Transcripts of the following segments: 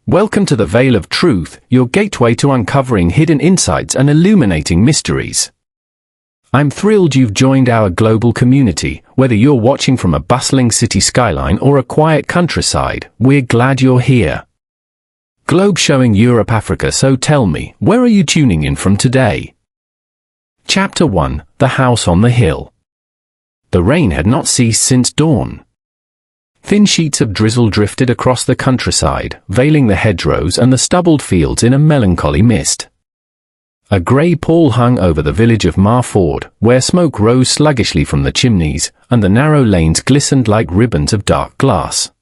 Welcome to the Veil of Truth, your gateway to uncovering hidden insights and illuminating mysteries. I'm thrilled you've joined our global community. Whether you're watching from a bustling city skyline or a quiet countryside, we're glad you're here. Globe showing Europe, Africa, so tell me, where are you tuning in from today? Chapter 1, The House on the Hill. The rain had not ceased since dawn. Thin sheets of drizzle drifted across the countryside, veiling the hedgerows and the stubbled fields in a melancholy mist. A grey pall hung over the village of Marford, where smoke rose sluggishly from the chimneys, and the narrow lanes glistened like ribbons of dark glass.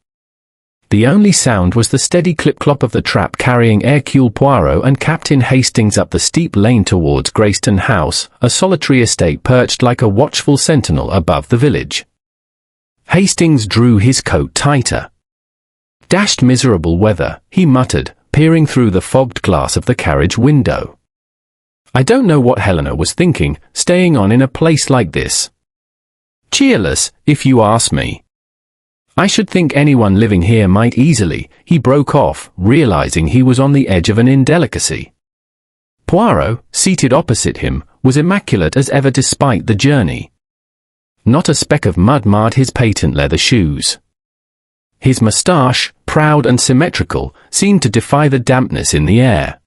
The only sound was the steady clip-clop of the trap carrying Hercule Poirot and Captain Hastings up the steep lane towards Greystone House, a solitary estate perched like a watchful sentinel above the village. Hastings drew his coat tighter. "Dashed miserable weather," he muttered, peering through the fogged glass of the carriage window. "I don't know what Helena was thinking, staying on in a place like this. Cheerless, if you ask me. I should think anyone living here might easily," he broke off, realizing he was on the edge of an indelicacy. Poirot, seated opposite him, was immaculate as ever despite the journey. Not a speck of mud marred his patent leather shoes. His moustache, proud and symmetrical, seemed to defy the dampness in the air.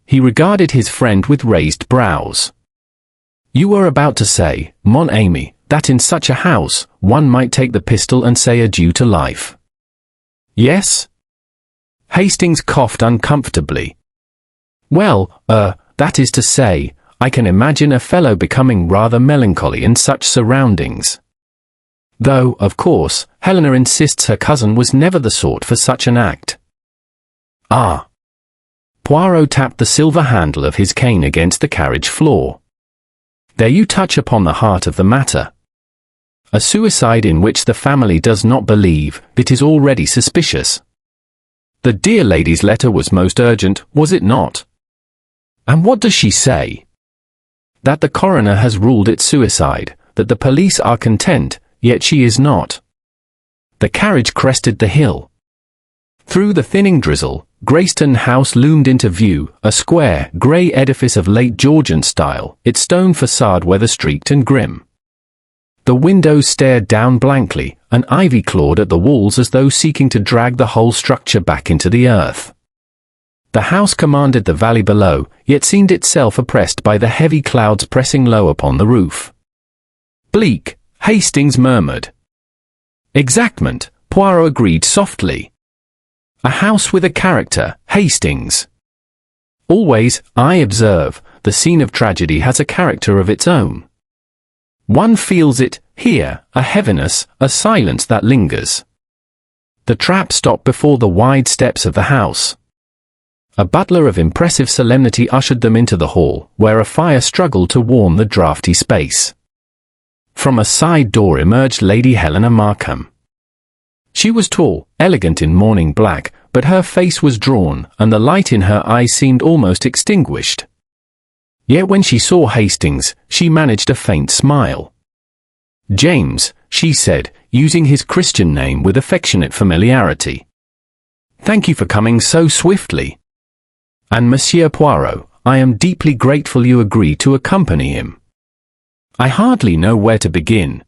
He regarded his friend with raised brows. "You were about to say, mon ami, that in such a house, one might take the pistol and say adieu to life." "Yes?" Hastings coughed uncomfortably. "Well, that is to say, I can imagine a fellow becoming rather melancholy in such surroundings. Though, of course, Helena insists her cousin was never the sort for such an act." "Ah." Poirot tapped the silver handle of his cane against the carriage floor. "There you touch upon the heart of the matter. A suicide in which the family does not believe, it is already suspicious. The dear lady's letter was most urgent, was it not? And what does she say?" "That the coroner has ruled it suicide, that the police are content, yet she is not." The carriage crested the hill. Through the thinning drizzle, Greystone House loomed into view, a square, grey edifice of late Georgian style, its stone facade weather-streaked and grim. The windows stared down blankly, and ivy clawed at the walls as though seeking to drag the whole structure back into the earth. The house commanded the valley below, yet seemed itself oppressed by the heavy clouds pressing low upon the roof. "Bleak," Hastings murmured. "Exactment," Poirot agreed softly. "A house with a character, Hastings. Always, I observe, the scene of tragedy has a character of its own. One feels it, here, a heaviness, a silence that lingers." The trap stopped before the wide steps of the house. A butler of impressive solemnity ushered them into the hall, where a fire struggled to warm the draughty space. From a side door emerged Lady Helena Markham. She was tall, elegant in morning black, but her face was drawn, and the light in her eyes seemed almost extinguished. Yet when she saw Hastings, she managed a faint smile. "James," she said, using his Christian name with affectionate familiarity. "Thank you for coming so swiftly. And Monsieur Poirot, I am deeply grateful you agreed to accompany him. I hardly know where to begin."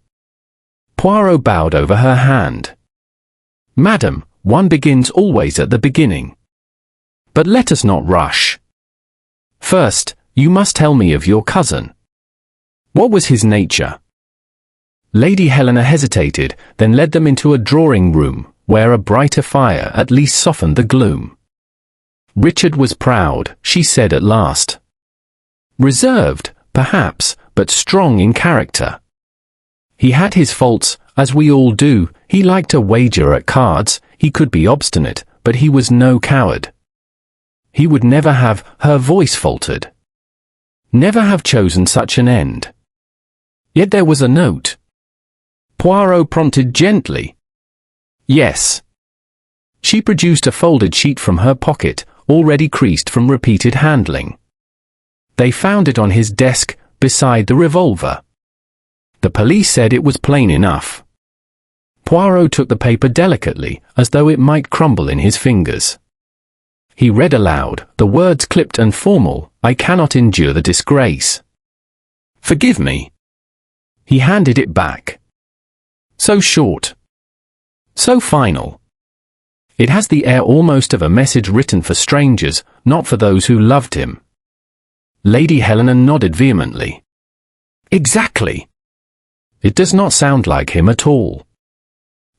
Poirot bowed over her hand. "Madam, one begins always at the beginning. But let us not rush. First, you must tell me of your cousin. What was his nature?" Lady Helena hesitated, then led them into a drawing room, where a brighter fire at least softened the gloom. "Richard was proud," she said at last. "Reserved, perhaps, but strong in character. He had his faults, as we all do. He liked to wager at cards, he could be obstinate, but he was no coward. He would never have," her voice faltered, "never have chosen such an end. Yet there was a note." Poirot prompted gently. "Yes." She produced a folded sheet from her pocket, already creased from repeated handling. They found it on his desk, beside the revolver. The police said it was plain enough. Poirot took the paper delicately, as though it might crumble in his fingers. He read aloud, the words clipped and formal, "I cannot endure the disgrace. Forgive me." He handed it back. So short. So final. It has the air almost of a message written for strangers, not for those who loved him. Lady Helena nodded vehemently. Exactly. It does not sound like him at all.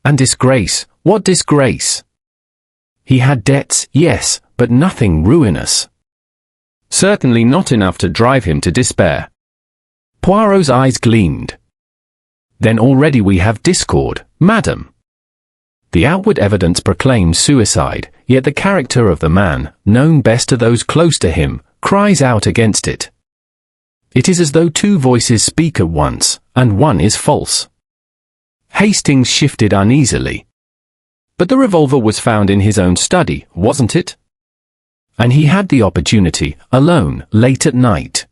And disgrace, what disgrace? He had debts, yes, but nothing ruinous. Certainly not enough to drive him to despair. Poirot's eyes gleamed. Then already we have discord, madam. The outward evidence proclaims suicide, yet the character of the man, known best to those close to him, cries out against it. It is as though two voices speak at once, and one is false. Hastings shifted uneasily. But the revolver was found in his own study, wasn't it? And he had the opportunity, alone, late at night.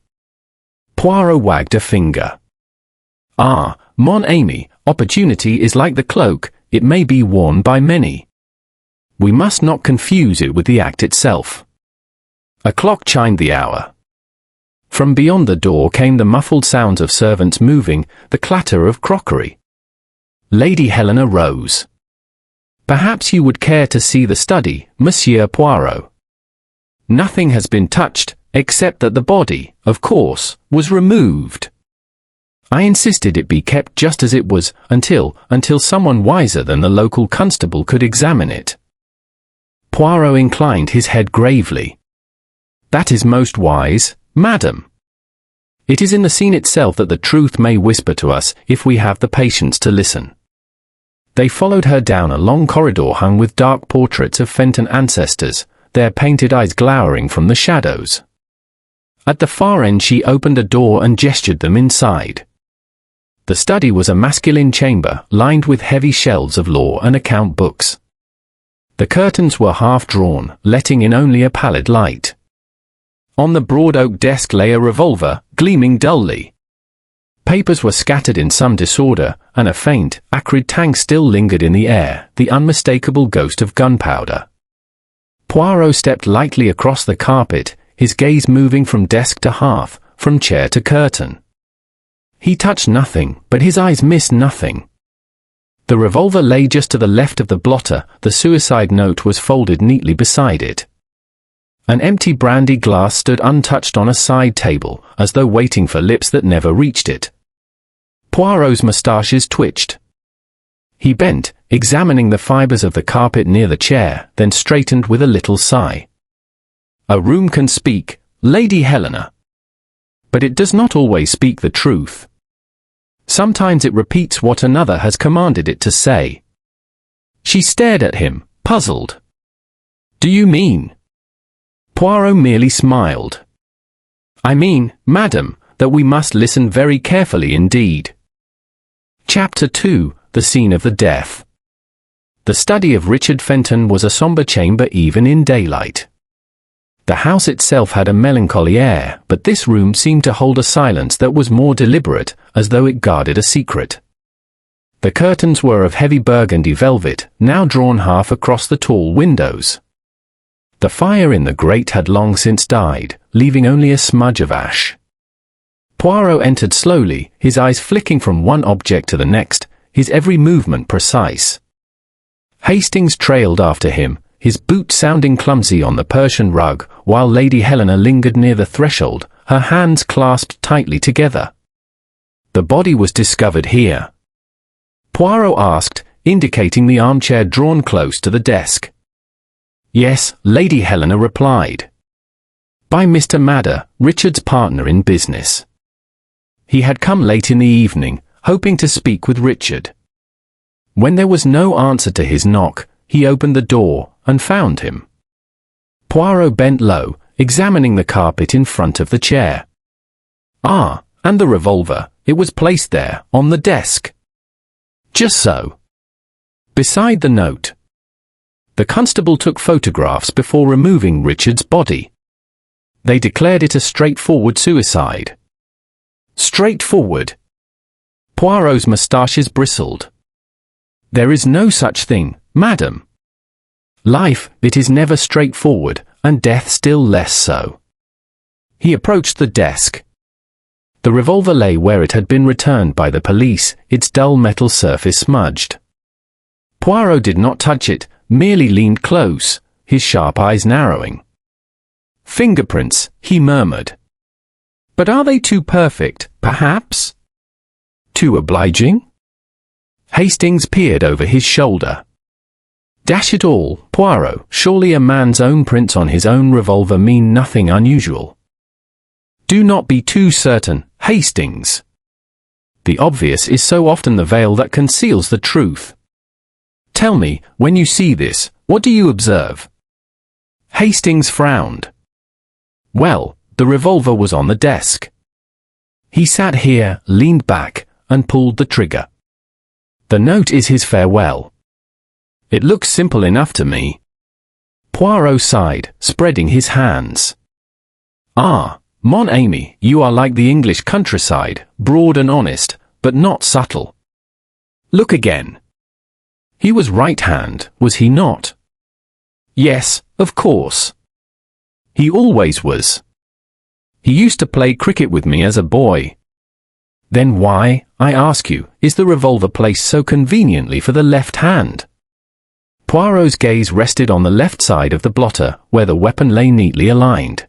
Poirot wagged a finger. Ah, mon ami, opportunity is like the cloak, it may be worn by many. We must not confuse it with the act itself. A clock chimed the hour. From beyond the door came the muffled sounds of servants moving, the clatter of crockery. Lady Helena rose. Perhaps you would care to see the study, Monsieur Poirot. Nothing has been touched, except that the body, of course, was removed. I insisted it be kept just as it was, until someone wiser than the local constable could examine it. Poirot inclined his head gravely. That is most wise, madam. It is in the scene itself that the truth may whisper to us, if we have the patience to listen. They followed her down a long corridor hung with dark portraits of Fenton ancestors, their painted eyes glowering from the shadows. At the far end she opened a door and gestured them inside. The study was a masculine chamber, lined with heavy shelves of law and account books. The curtains were half drawn, letting in only a pallid light. On the broad oak desk lay a revolver, gleaming dully. Papers were scattered in some disorder, and a faint, acrid tang still lingered in the air, the unmistakable ghost of gunpowder. Poirot stepped lightly across the carpet, his gaze moving from desk to hearth, from chair to curtain. He touched nothing, but his eyes missed nothing. The revolver lay just to the left of the blotter, the suicide note was folded neatly beside it. An empty brandy glass stood untouched on a side table, as though waiting for lips that never reached it. Poirot's moustaches twitched. He bent, examining the fibers of the carpet near the chair, then straightened with a little sigh. A room can speak, Lady Helena. But it does not always speak the truth. Sometimes it repeats what another has commanded it to say. She stared at him, puzzled. Do you mean? Poirot merely smiled. I mean, madam, that we must listen very carefully indeed. Chapter 2, The Scene of the Death. The study of Richard Fenton was a sombre chamber even in daylight. The house itself had a melancholy air, but this room seemed to hold a silence that was more deliberate, as though it guarded a secret. The curtains were of heavy burgundy velvet, now drawn half across the tall windows. The fire in the grate had long since died, leaving only a smudge of ash. Poirot entered slowly, his eyes flicking from one object to the next, his every movement precise. Hastings trailed after him, his boot sounding clumsy on the Persian rug, while Lady Helena lingered near the threshold, her hands clasped tightly together. The body was discovered here. Poirot asked, indicating the armchair drawn close to the desk. Yes, Lady Helena replied. By Mr. Madder, Richard's partner in business. He had come late in the evening, hoping to speak with Richard. When there was no answer to his knock, he opened the door, and found him. Poirot bent low, examining the carpet in front of the chair. Ah, and the revolver, it was placed there, on the desk. Just so. Beside the note. The constable took photographs before removing Richard's body. They declared it a straightforward suicide. Straightforward. Poirot's moustaches bristled. There is no such thing, madam. Life, it is never straightforward, and death still less so. He approached the desk. The revolver lay where it had been returned by the police, its dull metal surface smudged. Poirot did not touch it, merely leaned close, his sharp eyes narrowing. "Fingerprints," he murmured. "But are they too perfect, perhaps? Too obliging?" Hastings peered over his shoulder. "Dash it all, Poirot, surely a man's own prints on his own revolver mean nothing unusual." "Do not be too certain, Hastings. The obvious is so often the veil that conceals the truth. Tell me, when you see this, what do you observe?" Hastings frowned. "Well, the revolver was on the desk. He sat here, leaned back, and pulled the trigger. The note is his farewell. It looks simple enough to me." Poirot sighed, spreading his hands. "Ah, mon ami, you are like the English countryside, broad and honest, but not subtle. Look again. He was right-hand, was he not?" "Yes, of course. He always was. He used to play cricket with me as a boy." "Then why, I ask you, is the revolver placed so conveniently for the left hand?" Poirot's gaze rested on the left side of the blotter, where the weapon lay neatly aligned.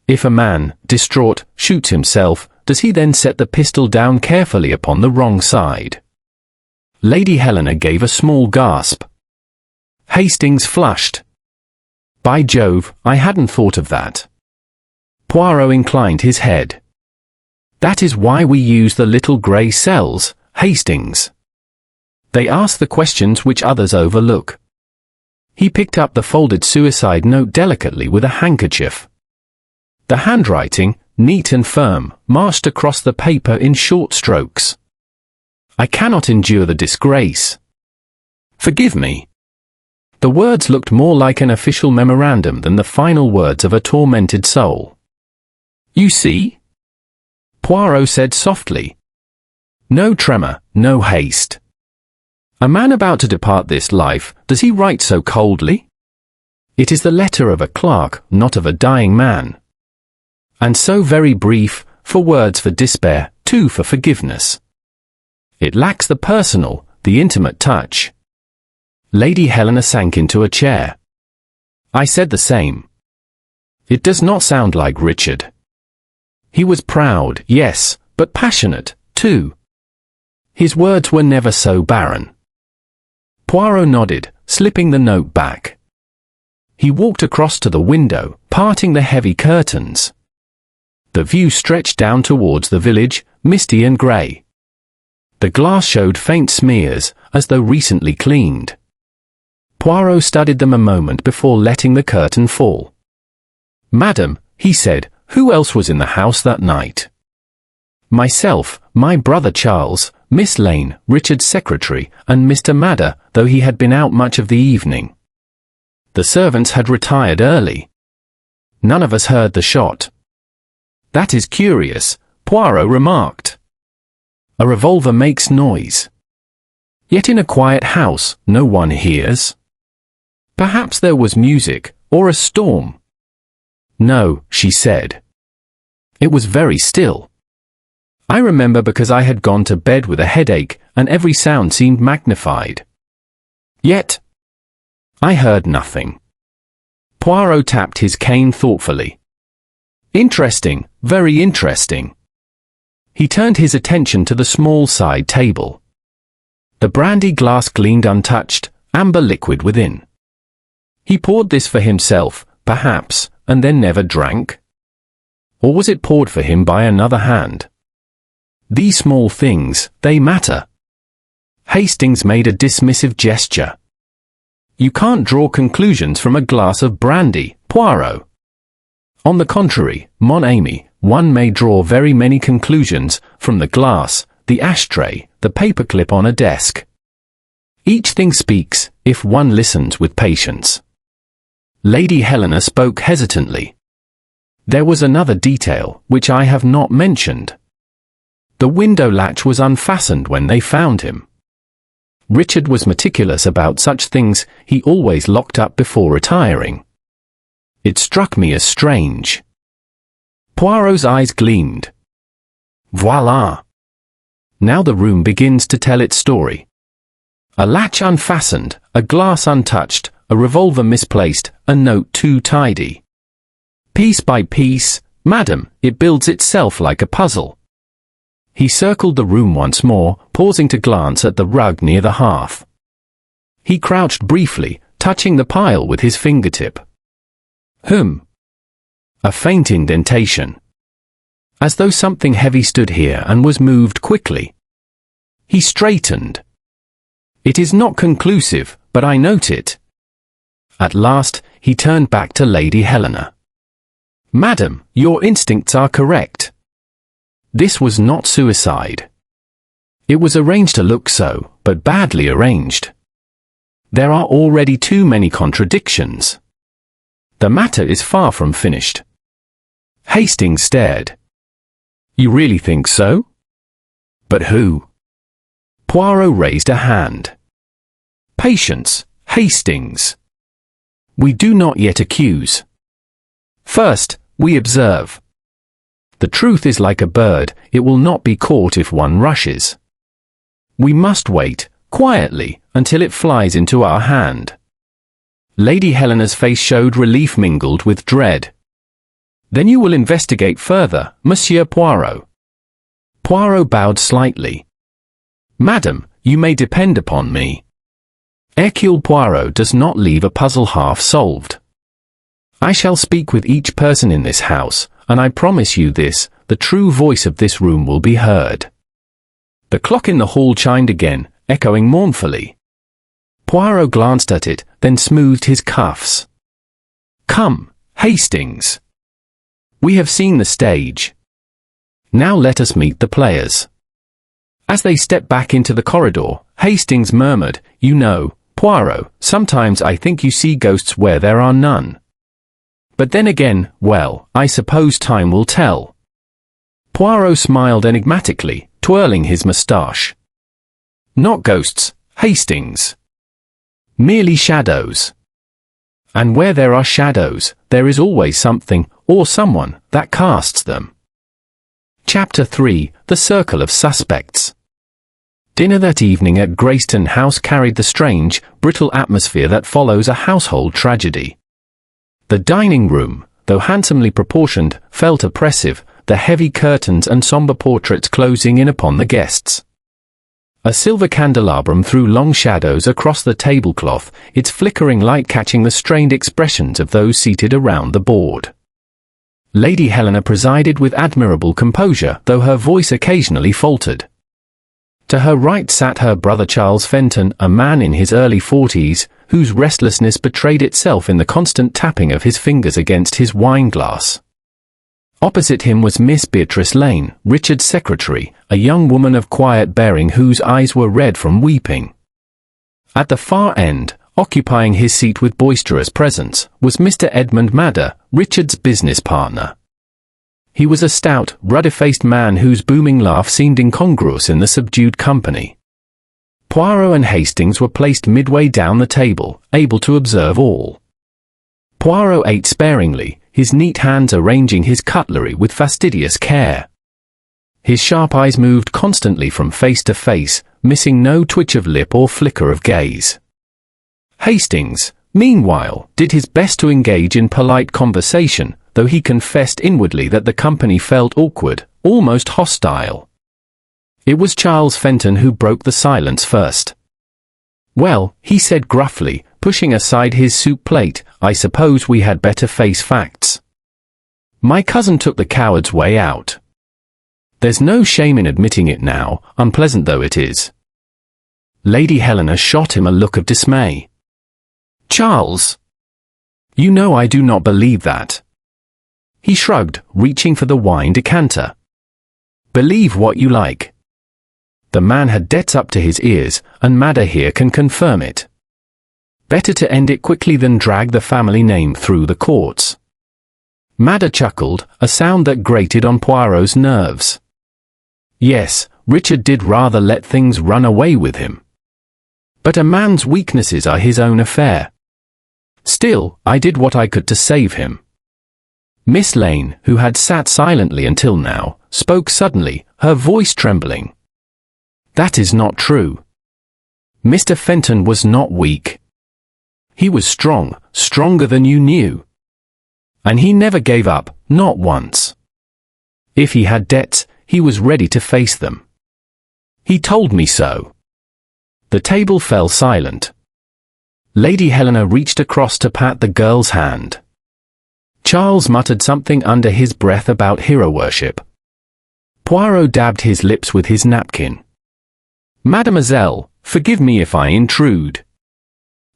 If a man, distraught, shoots himself, does he then set the pistol down carefully upon the wrong side? Lady Helena gave a small gasp. Hastings flushed. "By Jove, I hadn't thought of that." Poirot inclined his head. "That is why we use the little grey cells, Hastings. They ask the questions which others overlook." He picked up the folded suicide note delicately with a handkerchief. The handwriting, neat and firm, marched across the paper in short strokes. "I cannot endure the disgrace. Forgive me." The words looked more like an official memorandum than the final words of a tormented soul. "You see?" Poirot said softly. "No tremor, no haste. A man about to depart this life, does he write so coldly? It is the letter of a clerk, not of a dying man. And so very brief, for words for despair, too for forgiveness. It lacks the personal, the intimate touch." Lady Helena sank into a chair. "I said the same. It does not sound like Richard. He was proud, yes, but passionate, too. His words were never so barren." Poirot nodded, slipping the note back. He walked across to the window, parting the heavy curtains. The view stretched down towards the village, misty and grey. The glass showed faint smears, as though recently cleaned. Poirot studied them a moment before letting the curtain fall. "Madam," he said, "who else was in the house that night?" "Myself, my brother Charles, Miss Lane, Richard's secretary, and Mr. Madder, though he had been out much of the evening. The servants had retired early. None of us heard the shot." "That is curious," Poirot remarked. "A revolver makes noise. Yet in a quiet house, no one hears. Perhaps there was music, or a storm." "No," she said. "It was very still. I remember because I had gone to bed with a headache, and every sound seemed magnified. Yet I heard nothing." Poirot tapped his cane thoughtfully. "Interesting, very interesting." He turned his attention to the small side table. The brandy glass gleamed untouched, amber liquid within. He poured this for himself, perhaps, and then never drank? Or was it poured for him by another hand? These small things, they matter. Hastings made a dismissive gesture. "You can't draw conclusions from a glass of brandy, Poirot." "On the contrary, mon ami, one may draw very many conclusions from the glass, the ashtray, the paperclip on a desk. Each thing speaks, if one listens with patience." Lady Helena spoke hesitantly. "There was another detail, which I have not mentioned. The window latch was unfastened when they found him. Richard was meticulous about such things, he always locked up before retiring. It struck me as strange. Poirot's eyes gleamed. Voila! Now the room begins to tell its story. A latch unfastened, a glass untouched, a revolver misplaced, a note too tidy. Piece by piece, madam, it builds itself like a puzzle. He circled the room once more, pausing to glance at the rug near the hearth. He crouched briefly, touching the pile with his fingertip. A faint indentation. As though something heavy stood here and was moved quickly. He straightened. It is not conclusive, but I note it. At last, he turned back to Lady Helena. Madam, your instincts are correct. This was not suicide. It was arranged to look so, but badly arranged. There are already too many contradictions. The matter is far from finished. Hastings stared. You really think so? But who? Poirot raised a hand. Patience, Hastings. We do not yet accuse. First, we observe. The truth is like a bird, it will not be caught if one rushes. We must wait, quietly, until it flies into our hand. Lady Helena's face showed relief mingled with dread. Then you will investigate further, Monsieur Poirot. Poirot bowed slightly. Madam, you may depend upon me. Hercule Poirot does not leave a puzzle half solved. I shall speak with each person in this house, and I promise you this, the true voice of this room will be heard. The clock in the hall chimed again, echoing mournfully. Poirot glanced at it, then smoothed his cuffs. Come, Hastings. We have seen the stage. Now let us meet the players. As they stepped back into the corridor, Hastings murmured, You know, Poirot, sometimes I think you see ghosts where there are none. But then again, well, I suppose time will tell. Poirot smiled enigmatically, twirling his moustache. Not ghosts, Hastings. Merely shadows. And where there are shadows, there is always something, or someone, that casts them. Chapter 3, The Circle of Suspects. Dinner that evening at Greystone House carried the strange, brittle atmosphere that follows a household tragedy. The dining room, though handsomely proportioned, felt oppressive, the heavy curtains and somber portraits closing in upon the guests. A silver candelabrum threw long shadows across the tablecloth, its flickering light catching the strained expressions of those seated around the board. Lady Helena presided with admirable composure, though her voice occasionally faltered. To her right sat her brother Charles Fenton, a man in his early 40s, whose restlessness betrayed itself in the constant tapping of his fingers against his wine-glass. Opposite him was Miss Beatrice Lane, Richard's secretary, a young woman of quiet bearing whose eyes were red from weeping. At the far end, occupying his seat with boisterous presence, was Mr. Edmund Madder, Richard's business partner. He was a stout, ruddy-faced man whose booming laugh seemed incongruous in the subdued company. Poirot and Hastings were placed midway down the table, able to observe all. Poirot ate sparingly, his neat hands arranging his cutlery with fastidious care. His sharp eyes moved constantly from face to face, missing no twitch of lip or flicker of gaze. Hastings, meanwhile, did his best to engage in polite conversation, though he confessed inwardly that the company felt awkward, almost hostile. It was Charles Fenton who broke the silence first. Well, he said gruffly, pushing aside his soup plate, I suppose we had better face facts. My cousin took the coward's way out. There's no shame in admitting it now, unpleasant though it is. Lady Helena shot him a look of dismay. Charles! You know I do not believe that. He shrugged, reaching for the wine decanter. Believe what you like. The man had debts up to his ears, and Madder here can confirm it. Better to end it quickly than drag the family name through the courts. Madder chuckled, a sound that grated on Poirot's nerves. Yes, Richard did rather let things run away with him. But a man's weaknesses are his own affair. Still, I did what I could to save him. Miss Lane, who had sat silently until now, spoke suddenly, her voice trembling. That is not true. Mr. Fenton was not weak. He was strong, stronger than you knew. And he never gave up, not once. If he had debts, he was ready to face them. He told me so. The table fell silent. Lady Helena reached across to pat the girl's hand. Charles muttered something under his breath about hero worship. Poirot dabbed his lips with his napkin. Mademoiselle, forgive me if I intrude.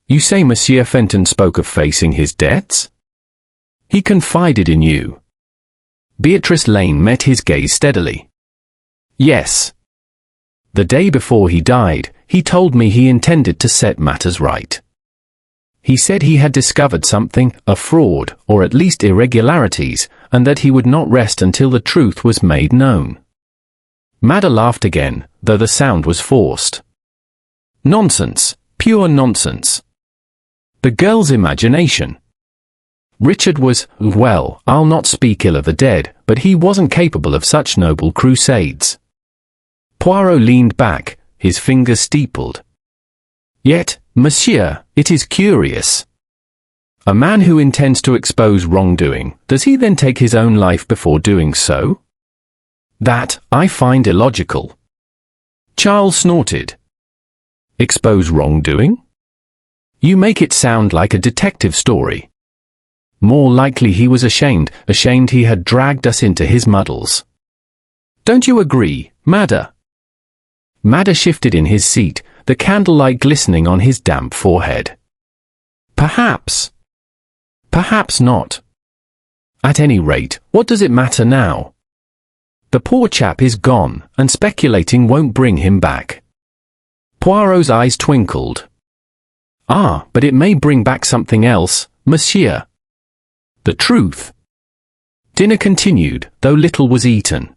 You say Monsieur Fenton spoke of facing his debts? He confided in you. Beatrice Lane met his gaze steadily. Yes. The day before he died, he told me he intended to set matters right. He said he had discovered something, a fraud, or at least irregularities, and that he would not rest until the truth was made known. Madda laughed again, though the sound was forced. Nonsense, pure nonsense. The girl's imagination. Richard was, well, I'll not speak ill of the dead, but he wasn't capable of such noble crusades. Poirot leaned back, his fingers steepled. Yet, monsieur, it is curious. A man who intends to expose wrongdoing, does he then take his own life before doing so? That, I find illogical. Charles snorted. Expose wrongdoing? You make it sound like a detective story. More likely he was ashamed he had dragged us into his muddles. Don't you agree, Madda? Madda shifted in his seat, the candlelight glistening on his damp forehead. Perhaps. Perhaps not. At any rate, what does it matter now? The poor chap is gone, and speculating won't bring him back. Poirot's eyes twinkled. Ah, but it may bring back something else, monsieur. The truth. Dinner continued, though little was eaten.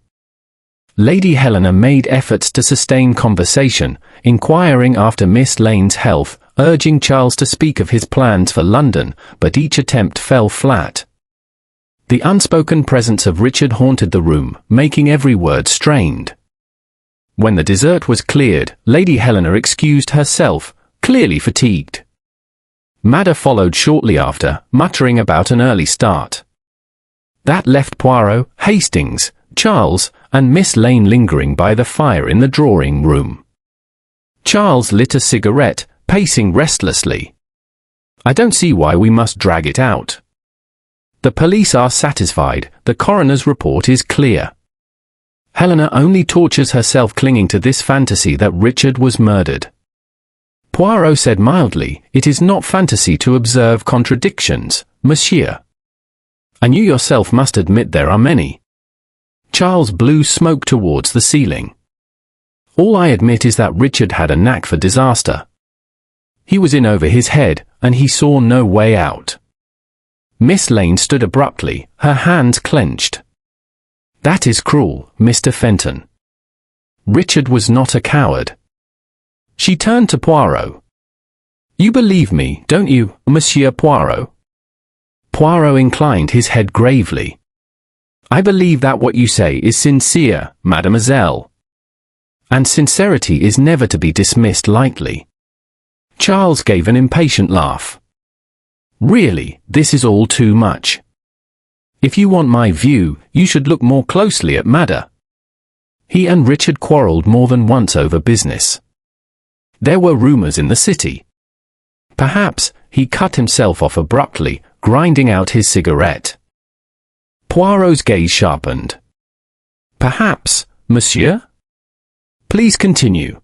Lady Helena made efforts to sustain conversation, inquiring after Miss Lane's health, urging Charles to speak of his plans for London, but each attempt fell flat. The unspoken presence of Richard haunted the room, making every word strained. When the dessert was cleared, Lady Helena excused herself, clearly fatigued. Madda followed shortly after, muttering about an early start. That left Poirot, Hastings, Charles, and Miss Lane lingering by the fire in the drawing-room. Charles lit a cigarette, pacing restlessly. I don't see why we must drag it out. The police are satisfied, the coroner's report is clear. Helena only tortures herself clinging to this fantasy that Richard was murdered. Poirot said mildly, it is not fantasy to observe contradictions, monsieur. And you yourself must admit there are many. Charles blew smoke towards the ceiling. All I admit is that Richard had a knack for disaster. He was in over his head, and he saw no way out. Miss Lane stood abruptly, her hands clenched. That is cruel, Mr. Fenton. Richard was not a coward. She turned to Poirot. You believe me, don't you, Monsieur Poirot? Poirot inclined his head gravely. I believe that what you say is sincere, mademoiselle. And sincerity is never to be dismissed lightly. Charles gave an impatient laugh. Really, this is all too much. If you want my view, you should look more closely at Madda. He and Richard quarrelled more than once over business. There were rumours in the city. Perhaps, he cut himself off abruptly, grinding out his cigarette. Poirot's gaze sharpened. Perhaps, monsieur? Please continue.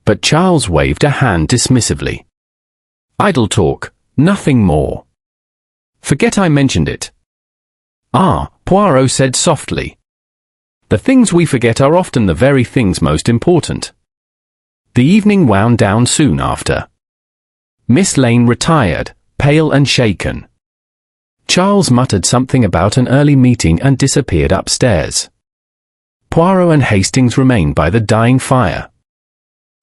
But Charles waved a hand dismissively. Idle talk, nothing more. Forget I mentioned it. Ah, Poirot said softly. The things we forget are often the very things most important. The evening wound down soon after. Miss Lane retired, pale and shaken. Charles muttered something about an early meeting and disappeared upstairs. Poirot and Hastings remained by the dying fire.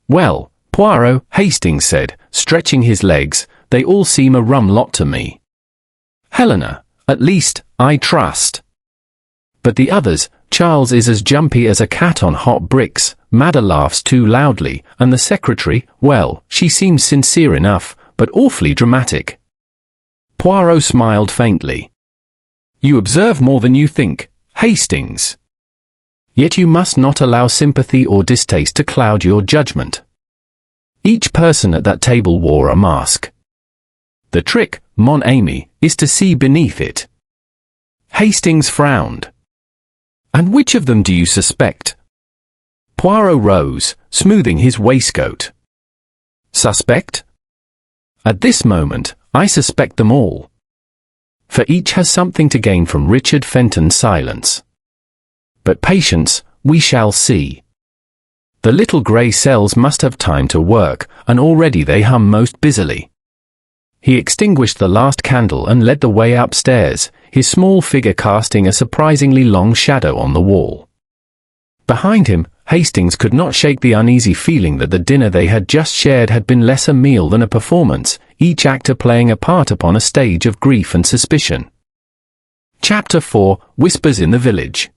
Well, Poirot, Hastings said, stretching his legs, they all seem a rum lot to me. Helena, at least, I trust. But the others, Charles is as jumpy as a cat on hot bricks, Madda laughs too loudly, and the secretary, well, she seems sincere enough, but awfully dramatic. Poirot smiled faintly. You observe more than you think, Hastings. Yet you must not allow sympathy or distaste to cloud your judgment. Each person at that table wore a mask. The trick, mon ami, is to see beneath it. Hastings frowned. And which of them do you suspect? Poirot rose, smoothing his waistcoat. Suspect? At this moment, I suspect them all. For each has something to gain from Richard Fenton's silence. But patience, we shall see. The little grey cells must have time to work, and already they hum most busily. He extinguished the last candle and led the way upstairs, his small figure casting a surprisingly long shadow on the wall. Behind him, Hastings could not shake the uneasy feeling that the dinner they had just shared had been less a meal than a performance, each actor playing a part upon a stage of grief and suspicion. Chapter 4, Whispers in the Village.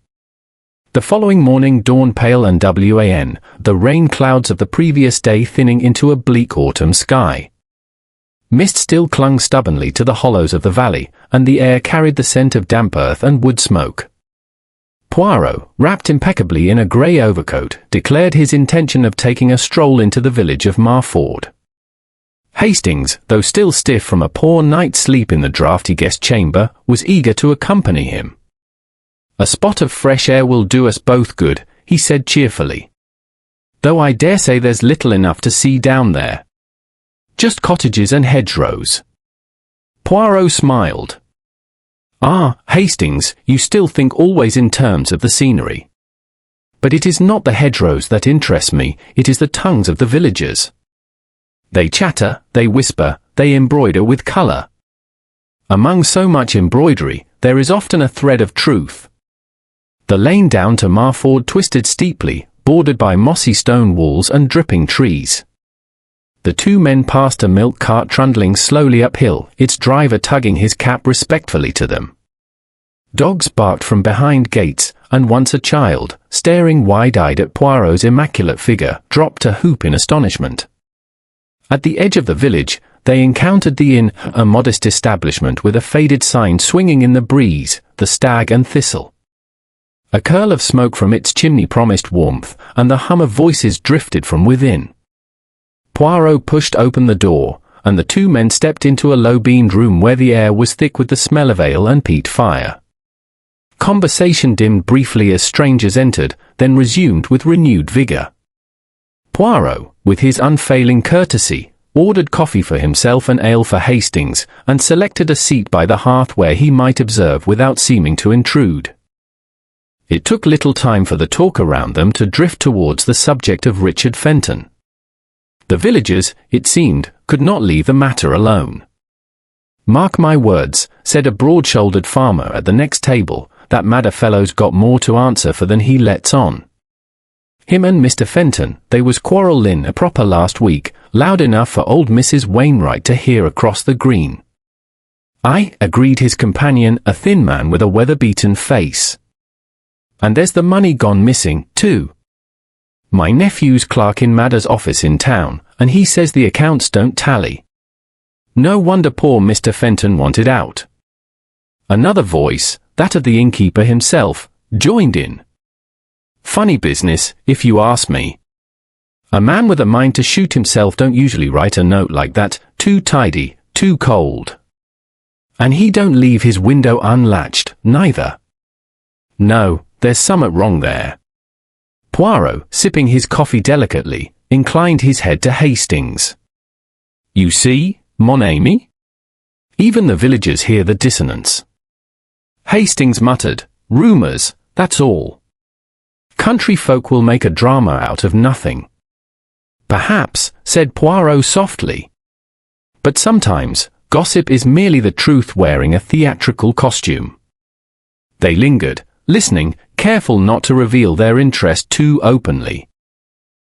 The following morning dawned pale and wan, the rain clouds of the previous day thinning into a bleak autumn sky. Mist still clung stubbornly to the hollows of the valley, and the air carried the scent of damp earth and wood smoke. Poirot, wrapped impeccably in a grey overcoat, declared his intention of taking a stroll into the village of Marford. Hastings, though still stiff from a poor night's sleep in the draughty guest chamber, was eager to accompany him. A spot of fresh air will do us both good, he said cheerfully. Though I dare say there's little enough to see down there. Just cottages and hedgerows. Poirot smiled. Ah, Hastings, you still think always in terms of the scenery. But it is not the hedgerows that interest me, it is the tongues of the villagers. They chatter, they whisper, they embroider with colour. Among so much embroidery, there is often a thread of truth. The lane down to Marford twisted steeply, bordered by mossy stone walls and dripping trees. The two men passed a milk cart trundling slowly uphill, its driver tugging his cap respectfully to them. Dogs barked from behind gates, and once a child, staring wide-eyed at Poirot's immaculate figure, dropped a hoop in astonishment. At the edge of the village, they encountered the inn, a modest establishment with a faded sign swinging in the breeze, the Stag and Thistle. A curl of smoke from its chimney promised warmth, and the hum of voices drifted from within. Poirot pushed open the door, and the two men stepped into a low-beamed room where the air was thick with the smell of ale and peat fire. Conversation dimmed briefly as strangers entered, then resumed with renewed vigour. Poirot, with his unfailing courtesy, ordered coffee for himself and ale for Hastings, and selected a seat by the hearth where he might observe without seeming to intrude. It took little time for the talk around them to drift towards the subject of Richard Fenton. The villagers, it seemed, could not leave the matter alone. Mark my words, said a broad-shouldered farmer at the next table, that Madda fellow's got more to answer for than he lets on. Him and Mr. Fenton, they was quarrelling a proper last week, loud enough for old Mrs. Wainwright to hear across the green. Aye, agreed his companion, a thin man with a weather-beaten face. And there's the money gone missing, too. My nephew's clerk in Madda's office in town, and he says the accounts don't tally. No wonder poor Mr. Fenton wanted out. Another voice, that of the innkeeper himself, joined in. Funny business, if you ask me. A man with a mind to shoot himself don't usually write a note like that, too tidy, too cold. And he don't leave his window unlatched, neither. No, there's summat wrong there. Poirot, sipping his coffee delicately, inclined his head to Hastings. You see, mon ami? Even the villagers hear the dissonance. Hastings muttered, rumours, that's all. Country folk will make a drama out of nothing. Perhaps, said Poirot softly. But sometimes, gossip is merely the truth wearing a theatrical costume. They lingered, listening, careful not to reveal their interest too openly.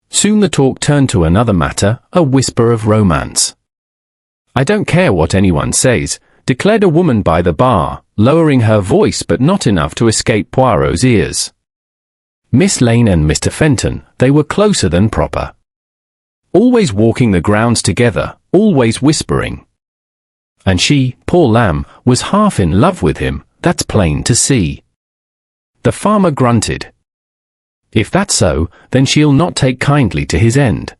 Soon the talk turned to another matter, a whisper of romance. I don't care what anyone says, declared a woman by the bar, lowering her voice but not enough to escape Poirot's ears. Miss Lane and Mr. Fenton, they were closer than proper. Always walking the grounds together, always whispering. And she, poor lamb, was half in love with him, that's plain to see. The farmer grunted. If that's so, then she'll not take kindly to his end.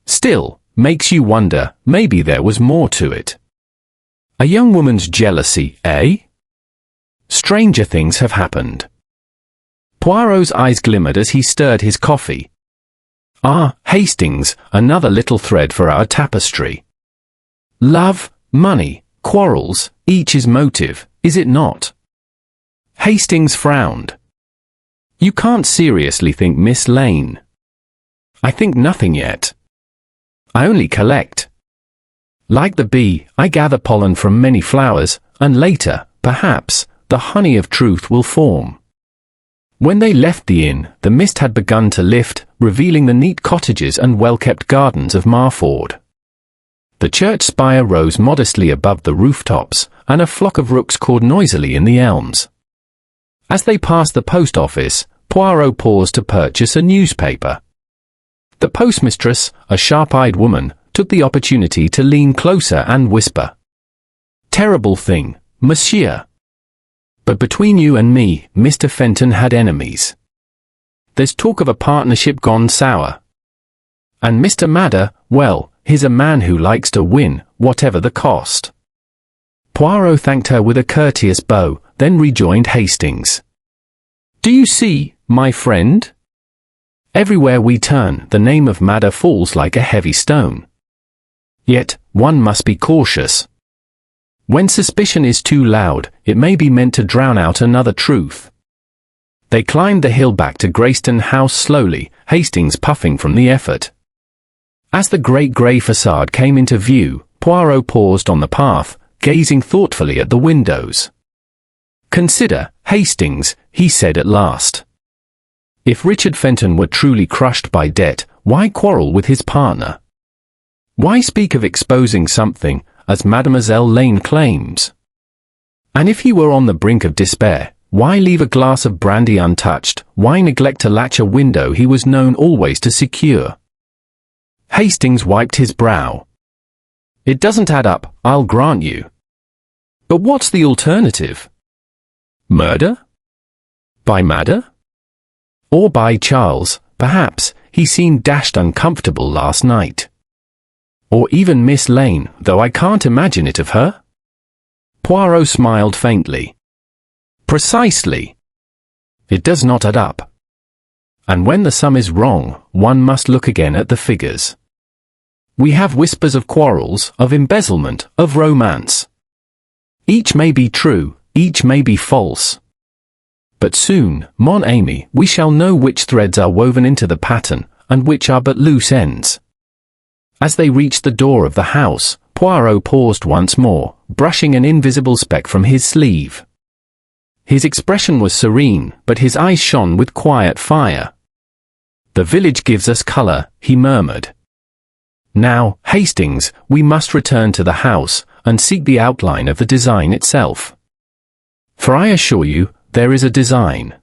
Still, makes you wonder, maybe there was more to it. A young woman's jealousy, eh? Stranger things have happened. Poirot's eyes glimmered as he stirred his coffee. Ah, Hastings, another little thread for our tapestry. Love, money, quarrels, each is motive, is it not? Hastings frowned. You can't seriously think Miss Lane. I think nothing yet. I only collect. Like the bee, I gather pollen from many flowers, and later, perhaps, the honey of truth will form. When they left the inn, the mist had begun to lift, revealing the neat cottages and well-kept gardens of Marford. The church spire rose modestly above the rooftops, and a flock of rooks cawed noisily in the elms. As they passed the post office, Poirot paused to purchase a newspaper. The postmistress, a sharp-eyed woman, took the opportunity to lean closer and whisper. Terrible thing, monsieur. But between you and me, Mr. Fenton had enemies. There's talk of a partnership gone sour. And Mr. Madder, well, he's a man who likes to win, whatever the cost. Poirot thanked her with a courteous bow, then rejoined Hastings. Do you see, my friend? Everywhere we turn, the name of Madder falls like a heavy stone. Yet, one must be cautious. When suspicion is too loud, it may be meant to drown out another truth. They climbed the hill back to Greystone House slowly, Hastings puffing from the effort. As the great grey facade came into view, Poirot paused on the path, gazing thoughtfully at the windows. Consider, Hastings, he said at last. If Richard Fenton were truly crushed by debt, why quarrel with his partner? Why speak of exposing something, as Mademoiselle Lane claims? And if he were on the brink of despair, why leave a glass of brandy untouched? Why neglect to latch a window he was known always to secure? Hastings wiped his brow. It doesn't add up, I'll grant you. But what's the alternative? Murder? By Madder? Or by Charles, perhaps, he seemed dashed uncomfortable last night. Or even Miss Lane, though I can't imagine it of her? Poirot smiled faintly. Precisely. It does not add up. And when the sum is wrong, one must look again at the figures. We have whispers of quarrels, of embezzlement, of romance. Each may be true, each may be false. But soon, mon ami, we shall know which threads are woven into the pattern, and which are but loose ends. As they reached the door of the house, Poirot paused once more, brushing an invisible speck from his sleeve. His expression was serene, but his eyes shone with quiet fire. The village gives us colour, he murmured. Now, Hastings, we must return to the house, and seek the outline of the design itself. For I assure you, there is a design.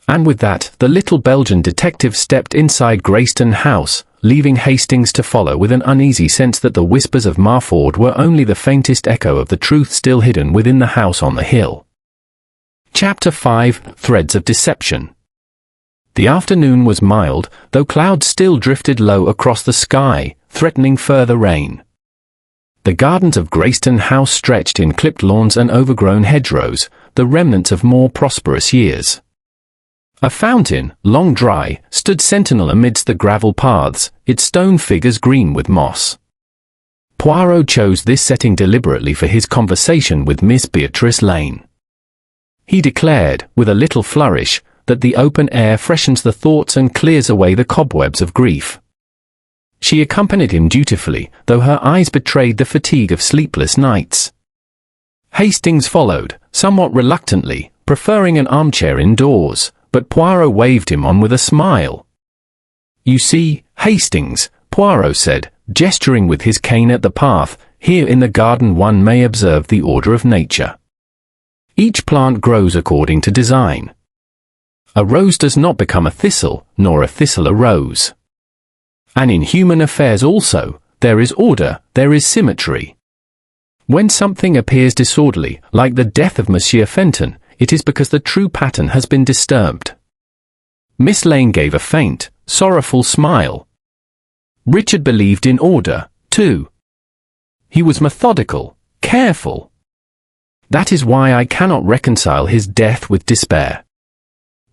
And with that, the little Belgian detective stepped inside Greystone House, leaving Hastings to follow with an uneasy sense that the whispers of Marford were only the faintest echo of the truth still hidden within the house on the hill. Chapter 5 Threads of Deception. The afternoon was mild, though clouds still drifted low across the sky, threatening further rain. The gardens of Greystone House stretched in clipped lawns and overgrown hedgerows, the remnants of more prosperous years. A fountain, long dry, stood sentinel amidst the gravel paths, its stone figures green with moss. Poirot chose this setting deliberately for his conversation with Miss Beatrice Lane. He declared, with a little flourish, that the open air freshens the thoughts and clears away the cobwebs of grief. She accompanied him dutifully, though her eyes betrayed the fatigue of sleepless nights. Hastings followed, somewhat reluctantly, preferring an armchair indoors, but Poirot waved him on with a smile. You see, Hastings, Poirot said, gesturing with his cane at the path. Here in the garden one may observe the order of nature. Each plant grows according to design. A rose does not become a thistle, nor a thistle a rose. And in human affairs also, there is order, there is symmetry. When something appears disorderly, like the death of Monsieur Fenton, it is because the true pattern has been disturbed. Miss Lane gave a faint, sorrowful smile. Richard believed in order, too. He was methodical, careful. That is why I cannot reconcile his death with despair.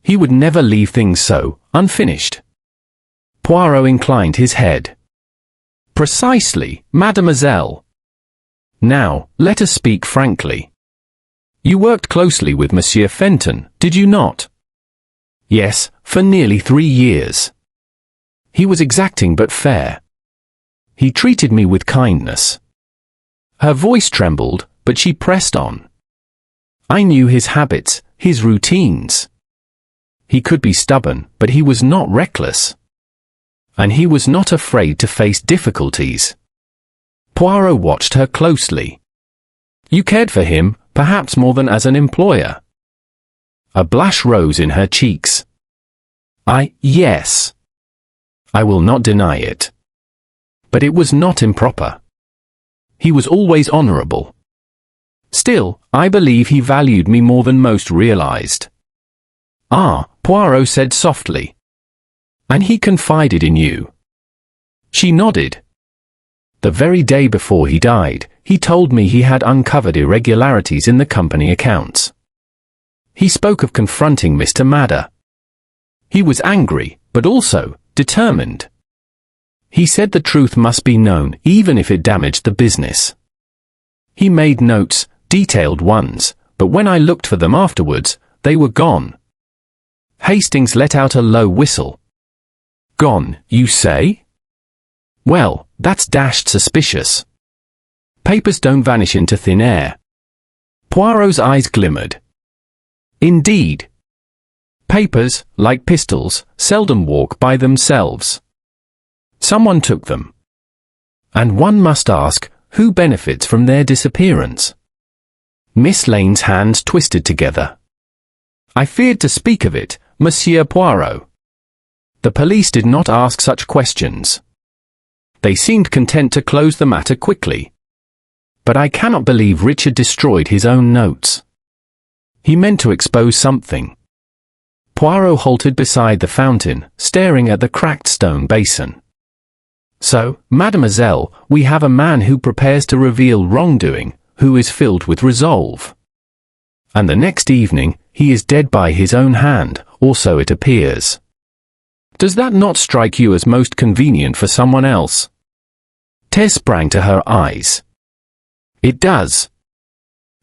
He would never leave things so, unfinished. Poirot inclined his head. Precisely, mademoiselle. Now, let us speak frankly. You worked closely with Monsieur Fenton, did you not? Yes, for nearly 3 years. He was exacting but fair. He treated me with kindness. Her voice trembled, but she pressed on. I knew his habits, his routines. He could be stubborn, but he was not reckless. And he was not afraid to face difficulties. Poirot watched her closely. You cared for him, perhaps more than as an employer. A blush rose in her cheeks. Yes. I will not deny it. But it was not improper. He was always honorable. Still, I believe he valued me more than most realized. Poirot said softly. And he confided in you. She nodded. The very day before he died, he told me he had uncovered irregularities in the company accounts. He spoke of confronting Mr. Madder. He was angry, but also determined. He said the truth must be known, even if it damaged the business. He made notes, detailed ones, but when I looked for them afterwards, they were gone. Hastings let out a low whistle. Gone, you say? Well, that's dashed suspicious. Papers don't vanish into thin air. Poirot's eyes glimmered. Indeed. Papers, like pistols, seldom walk by themselves. Someone took them. And one must ask, who benefits from their disappearance? Miss Lane's hands twisted together. I feared to speak of it, Monsieur Poirot. The police did not ask such questions. They seemed content to close the matter quickly. But I cannot believe Richard destroyed his own notes. He meant to expose something. Poirot halted beside the fountain, staring at the cracked stone basin. So, mademoiselle, we have a man who prepares to reveal wrongdoing, who is filled with resolve. And the next evening, he is dead by his own hand, or so it appears. Does that not strike you as most convenient for someone else? Tess sprang to her eyes. It does.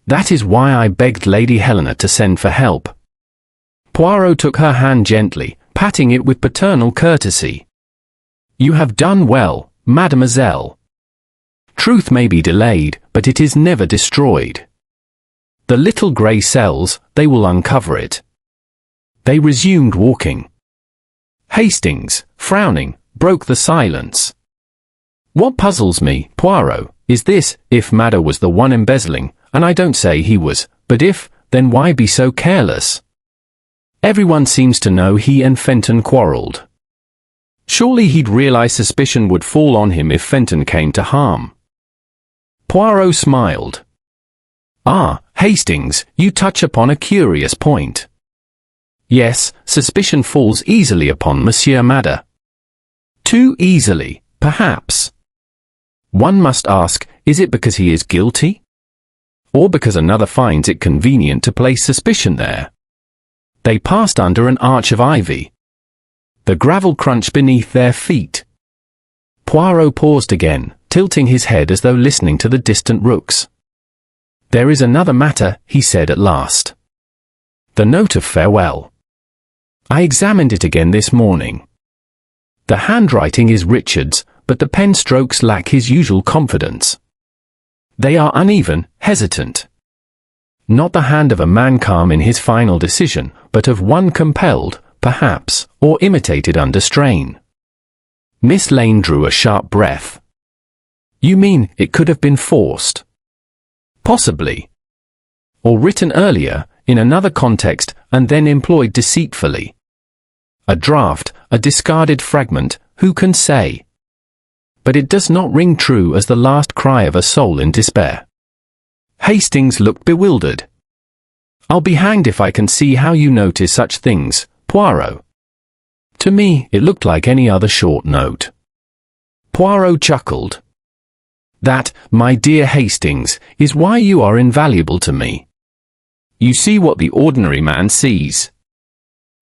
That is why I begged Lady Helena to send for help. Poirot took her hand gently, patting it with paternal courtesy. You have done well, mademoiselle. Truth may be delayed, but it is never destroyed. The little grey cells, they will uncover it. They resumed walking. Hastings, frowning, broke the silence. What puzzles me, Poirot, is this: if Madder was the one embezzling, and I don't say he was, but if, then why be so careless? Everyone seems to know he and Fenton quarrelled. Surely he'd realize suspicion would fall on him if Fenton came to harm. Poirot smiled. Hastings, you touch upon a curious point. Yes, suspicion falls easily upon Monsieur Madder. Too easily, perhaps. One must ask, is it because he is guilty? Or because another finds it convenient to place suspicion there? They passed under an arch of ivy. The gravel crunched beneath their feet. Poirot paused again, tilting his head as though listening to the distant rooks. There is another matter, he said at last. The note of farewell. I examined it again this morning. The handwriting is Richard's, but the pen strokes lack his usual confidence. They are uneven, hesitant. Not the hand of a man calm in his final decision, but of one compelled, perhaps, or imitated under strain. Miss Lane drew a sharp breath. You mean it could have been forced? Possibly. Or written earlier, in another context, and then employed deceitfully. A draft, a discarded fragment, who can say? But it does not ring true as the last cry of a soul in despair. Hastings looked bewildered. I'll be hanged if I can see how you notice such things, Poirot. To me, it looked like any other short note. Poirot chuckled. That, my dear Hastings, is why you are invaluable to me. You see what the ordinary man sees.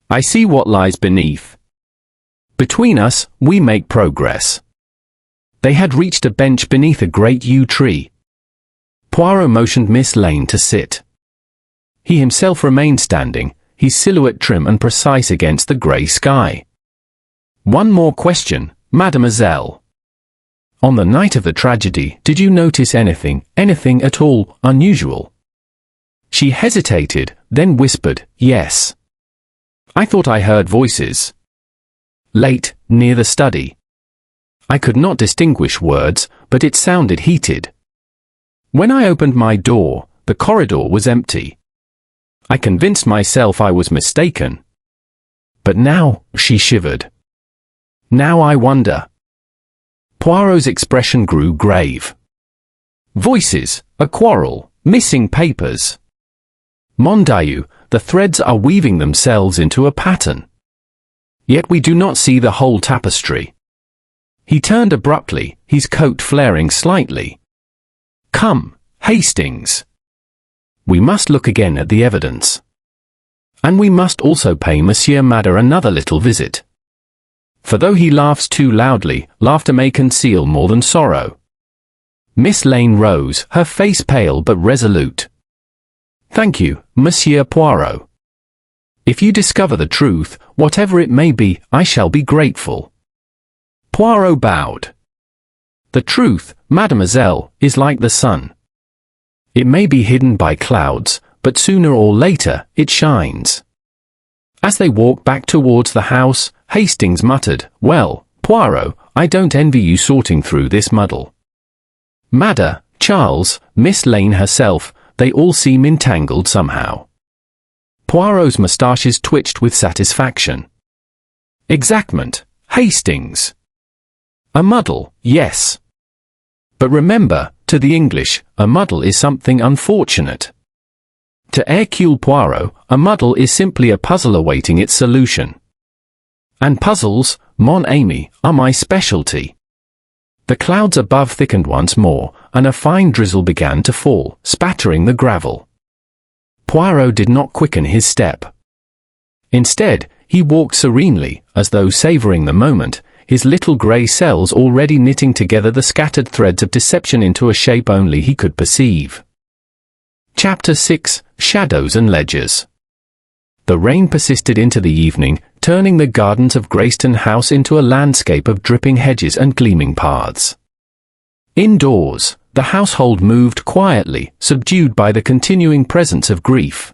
I see what lies beneath. Between us, we make progress. They had reached a bench beneath a great yew tree. Poirot motioned Miss Lane to sit. He himself remained standing, his silhouette trim and precise against the grey sky. One more question, mademoiselle. On the night of the tragedy, did you notice anything at all, unusual? She hesitated, then whispered, yes. I thought I heard voices. Late, near the study. I could not distinguish words, but it sounded heated. When I opened my door, the corridor was empty. I convinced myself I was mistaken. But now, she shivered. Now I wonder. Poirot's expression grew grave. Voices, a quarrel, missing papers. Mon Dieu, the threads are weaving themselves into a pattern. Yet we do not see the whole tapestry. He turned abruptly, his coat flaring slightly. Come, Hastings. We must look again at the evidence. And we must also pay Monsieur Madder another little visit. For though he laughs too loudly, laughter may conceal more than sorrow. Miss Lane rose, her face pale but resolute. Thank you, Monsieur Poirot. If you discover the truth, whatever it may be, I shall be grateful. Poirot bowed. The truth, mademoiselle, is like the sun. It may be hidden by clouds, but sooner or later, it shines. As they walked back towards the house, Hastings muttered, Well, Poirot, I don't envy you sorting through this muddle. Madder, Charles, Miss Lane herself, they all seem entangled somehow. Poirot's moustaches twitched with satisfaction. Exactment, Hastings. A muddle, yes. But remember, to the English, a muddle is something unfortunate. To Hercule Poirot, a muddle is simply a puzzle awaiting its solution. And puzzles, mon ami, are my specialty. The clouds above thickened once more, and a fine drizzle began to fall, spattering the gravel. Poirot did not quicken his step. Instead, he walked serenely, as though savouring the moment, his little grey cells already knitting together the scattered threads of deception into a shape only he could perceive. Chapter 6, Shadows and Ledgers. The rain persisted into the evening, turning the gardens of Greystone House into a landscape of dripping hedges and gleaming paths. Indoors, the household moved quietly, subdued by the continuing presence of grief.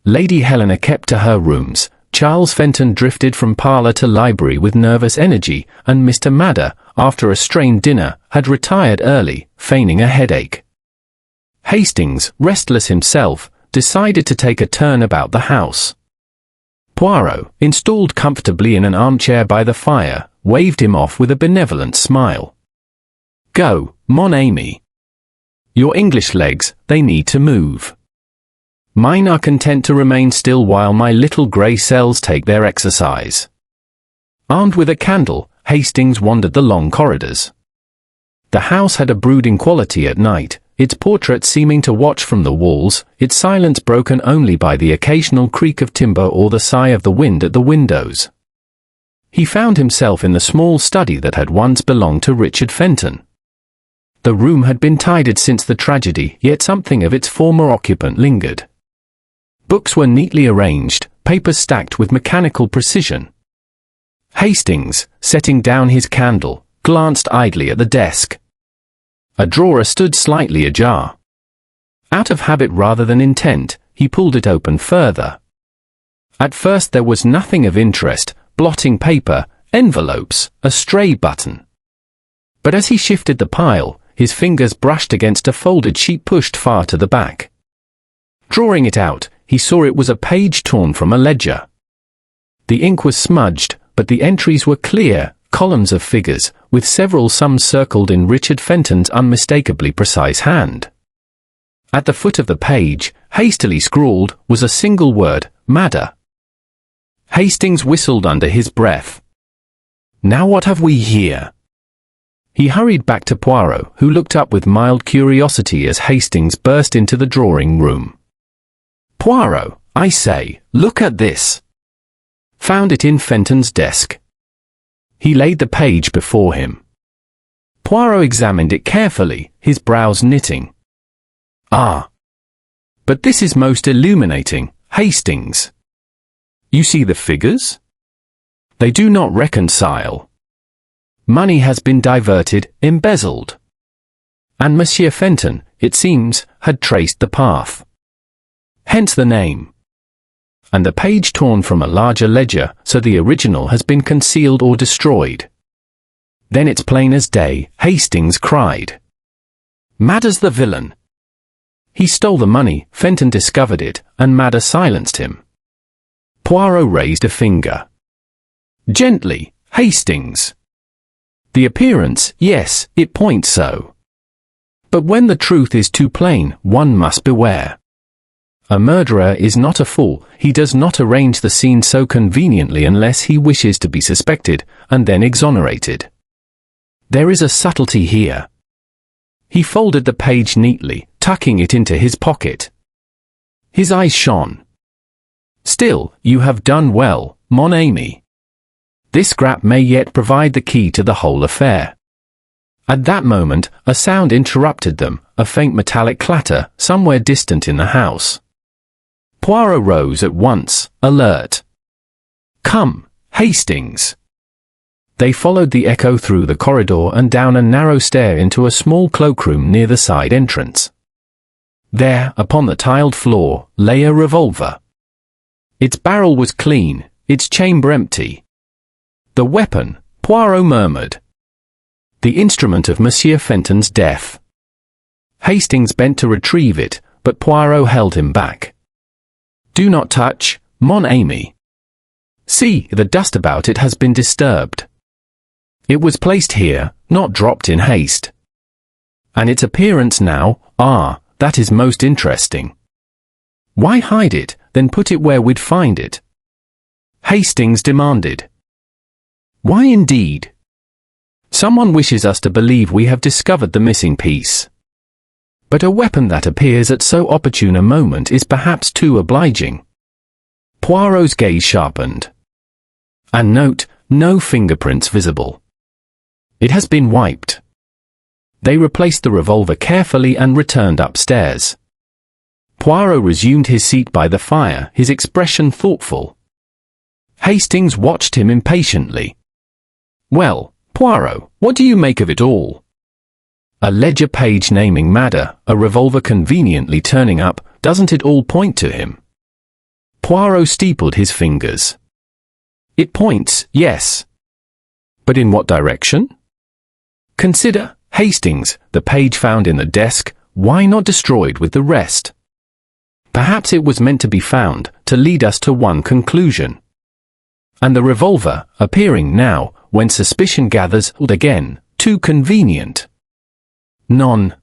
Lady Helena kept to her rooms, Charles Fenton drifted from parlour to library with nervous energy, and Mr. Madder, after a strained dinner, had retired early, feigning a headache. Hastings, restless himself, decided to take a turn about the house. Poirot, installed comfortably in an armchair by the fire, waved him off with a benevolent smile. Go, mon ami. Your English legs, they need to move. Mine are content to remain still while my little grey cells take their exercise. Armed with a candle, Hastings wandered the long corridors. The house had a brooding quality at night, its portrait seeming to watch from the walls, its silence broken only by the occasional creak of timber or the sigh of the wind at the windows. He found himself in the small study that had once belonged to Richard Fenton. The room had been tidied since the tragedy, yet something of its former occupant lingered. Books were neatly arranged, papers stacked with mechanical precision. Hastings, setting down his candle, glanced idly at the desk. A drawer stood slightly ajar. Out of habit rather than intent, he pulled it open further. At first there was nothing of interest, blotting paper, envelopes, a stray button. But as he shifted the pile, his fingers brushed against a folded sheet pushed far to the back. Drawing it out, he saw it was a page torn from a ledger. The ink was smudged, but the entries were clear, columns of figures, with several sums circled in Richard Fenton's unmistakably precise hand. At the foot of the page, hastily scrawled, was a single word, madder. Hastings whistled under his breath. Now what have we here? He hurried back to Poirot, who looked up with mild curiosity as Hastings burst into the drawing room. Poirot, I say, look at this. Found it in Fenton's desk. He laid the page before him. Poirot examined it carefully, his brows knitting. Ah! But this is most illuminating, Hastings. You see the figures? They do not reconcile. Money has been diverted, embezzled. And Monsieur Fenton, it seems, had traced the path. Hence the name. And the page torn from a larger ledger, so the original has been concealed or destroyed. Then it's plain as day, Hastings cried. Madder's the villain. He stole the money, Fenton discovered it, and Madder silenced him. Poirot raised a finger. Gently, Hastings. The appearance, yes, it points so. But when the truth is too plain, one must beware. A murderer is not a fool, he does not arrange the scene so conveniently unless he wishes to be suspected, and then exonerated. There is a subtlety here. He folded the page neatly, tucking it into his pocket. His eyes shone. Still, you have done well, mon ami. This scrap may yet provide the key to the whole affair. At that moment, a sound interrupted them, a faint metallic clatter, somewhere distant in the house. Poirot rose at once, alert. Come, Hastings. They followed the echo through the corridor and down a narrow stair into a small cloakroom near the side entrance. There, upon the tiled floor, lay a revolver. Its barrel was clean, its chamber empty. The weapon, Poirot murmured. The instrument of Monsieur Fenton's death. Hastings bent to retrieve it, but Poirot held him back. Do not touch, mon ami. See, the dust about it has been disturbed. It was placed here, not dropped in haste. And its appearance now, that is most interesting. Why hide it, then put it where we'd find it? Hastings demanded. Why indeed? Someone wishes us to believe we have discovered the missing piece. But a weapon that appears at so opportune a moment is perhaps too obliging. Poirot's gaze sharpened. And note, no fingerprints visible. It has been wiped. They replaced the revolver carefully and returned upstairs. Poirot resumed his seat by the fire, his expression thoughtful. Hastings watched him impatiently. Well, Poirot, what do you make of it all? A ledger page naming Madder, a revolver conveniently turning up, doesn't it all point to him? Poirot steepled his fingers. It points, yes. But in what direction? Consider, Hastings, the page found in the desk, why not destroyed with the rest? Perhaps it was meant to be found, to lead us to one conclusion. And the revolver, appearing now, when suspicion gathers, again, too convenient. Non.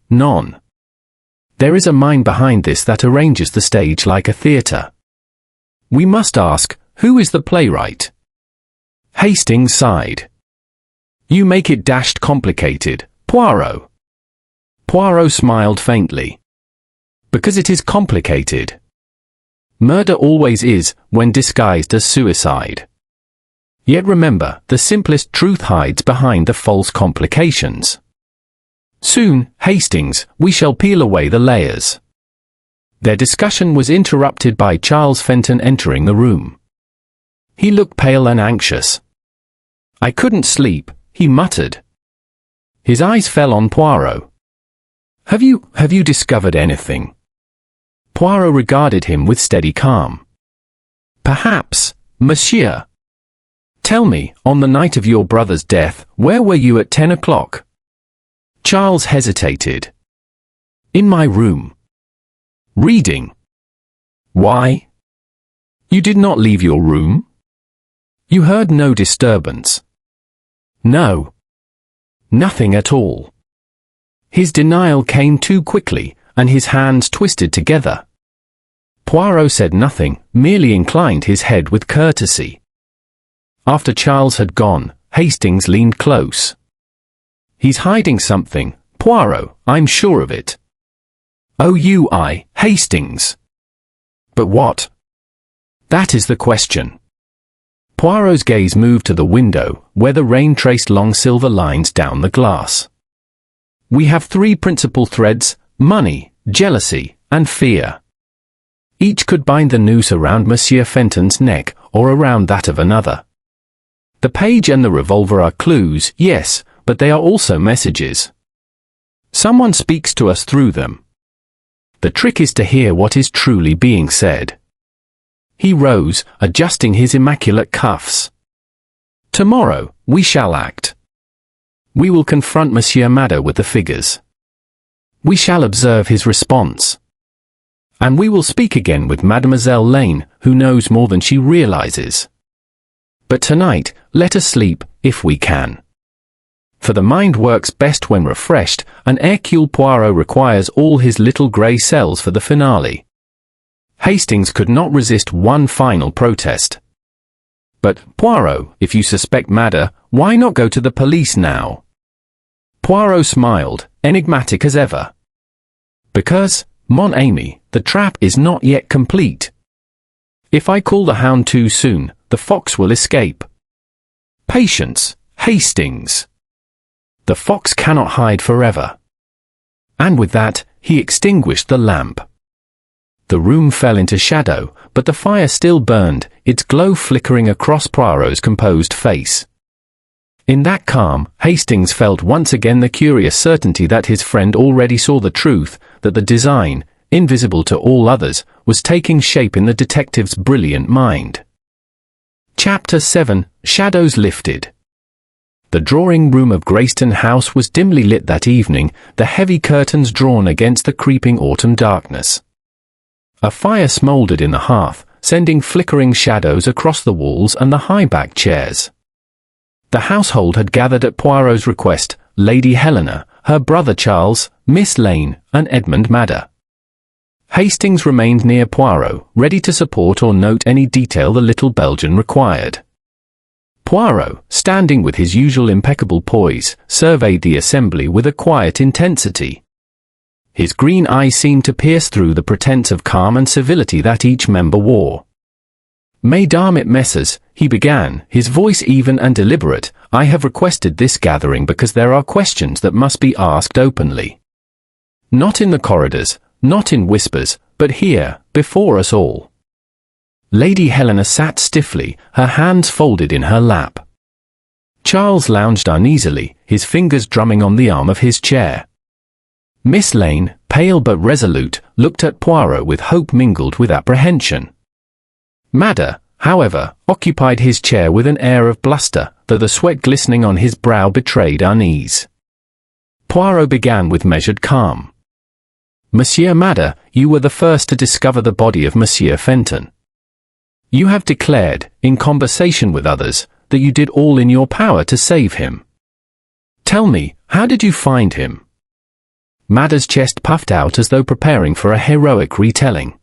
There is a mind behind this that arranges the stage like a theatre. We must ask, who is the playwright? Hastings sighed. You make it dashed complicated, Poirot. Poirot smiled faintly. Because it is complicated. Murder always is, when disguised as suicide. Yet remember, the simplest truth hides behind the false complications. Soon, Hastings, we shall peel away the layers. Their discussion was interrupted by Charles Fenton entering the room. He looked pale and anxious. I couldn't sleep, he muttered. His eyes fell on Poirot. Have you discovered anything? Poirot regarded him with steady calm. Perhaps, monsieur. Tell me, on the night of your brother's death, where were you at 10 o'clock? Charles hesitated. In my room. Reading. Why? You did not leave your room? You heard no disturbance? No. Nothing at all. His denial came too quickly, and his hands twisted together. Poirot said nothing, merely inclined his head with courtesy. After Charles had gone, Hastings leaned close. He's hiding something, Poirot, I'm sure of it. Oh, Hastings. But what? That is the question. Poirot's gaze moved to the window, where the rain traced long silver lines down the glass. We have three principal threads: money, jealousy, and fear. Each could bind the noose around Monsieur Fenton's neck, or around that of another. The page and the revolver are clues, yes, but they are also messages. Someone speaks to us through them. The trick is to hear what is truly being said. He rose, adjusting his immaculate cuffs. Tomorrow, we shall act. We will confront Monsieur Madder with the figures. We shall observe his response. And we will speak again with Mademoiselle Lane, who knows more than she realizes. But tonight, let us sleep, if we can. For the mind works best when refreshed, and Hercule Poirot requires all his little grey cells for the finale. Hastings could not resist one final protest. But, Poirot, if you suspect Madder, why not go to the police now? Poirot smiled, enigmatic as ever. Because, mon ami, the trap is not yet complete. If I call the hound too soon, the fox will escape. Patience, Hastings. The fox cannot hide forever. And with that, he extinguished the lamp. The room fell into shadow, but the fire still burned, its glow flickering across Poirot's composed face. In that calm, Hastings felt once again the curious certainty that his friend already saw the truth, that the design, invisible to all others, was taking shape in the detective's brilliant mind. Chapter 7: Shadows Lifted. The drawing-room of Greystone House was dimly lit that evening, the heavy curtains drawn against the creeping autumn darkness. A fire smouldered in the hearth, sending flickering shadows across the walls and the high-backed chairs. The household had gathered at Poirot's request: Lady Helena, her brother Charles, Miss Lane, and Edmund Madder. Hastings remained near Poirot, ready to support or note any detail the little Belgian required. Poirot, standing with his usual impeccable poise, surveyed the assembly with a quiet intensity. His green eyes seemed to pierce through the pretense of calm and civility that each member wore. Mesdames et messieurs, he began, his voice even and deliberate, I have requested this gathering because there are questions that must be asked openly. Not in the corridors, not in whispers, but here, before us all. Lady Helena sat stiffly, her hands folded in her lap. Charles lounged uneasily, his fingers drumming on the arm of his chair. Miss Lane, pale but resolute, looked at Poirot with hope mingled with apprehension. Madder, however, occupied his chair with an air of bluster, though the sweat glistening on his brow betrayed unease. Poirot began with measured calm. Monsieur Madder, you were the first to discover the body of Monsieur Fenton. You have declared, in conversation with others, that you did all in your power to save him. Tell me, how did you find him? Madder's chest puffed out as though preparing for a heroic retelling.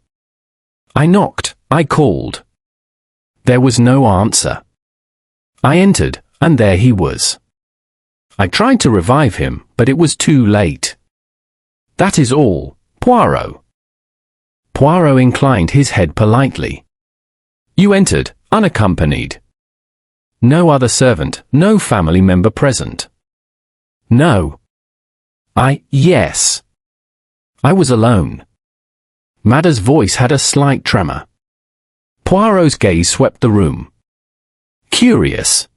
I knocked, I called. There was no answer. I entered, and there he was. I tried to revive him, but it was too late. That is all, Poirot. Poirot inclined his head politely. You entered, unaccompanied. No other servant, no family member present. No. Yes. I was alone. Madder's voice had a slight tremor. Poirot's gaze swept the room. Curious.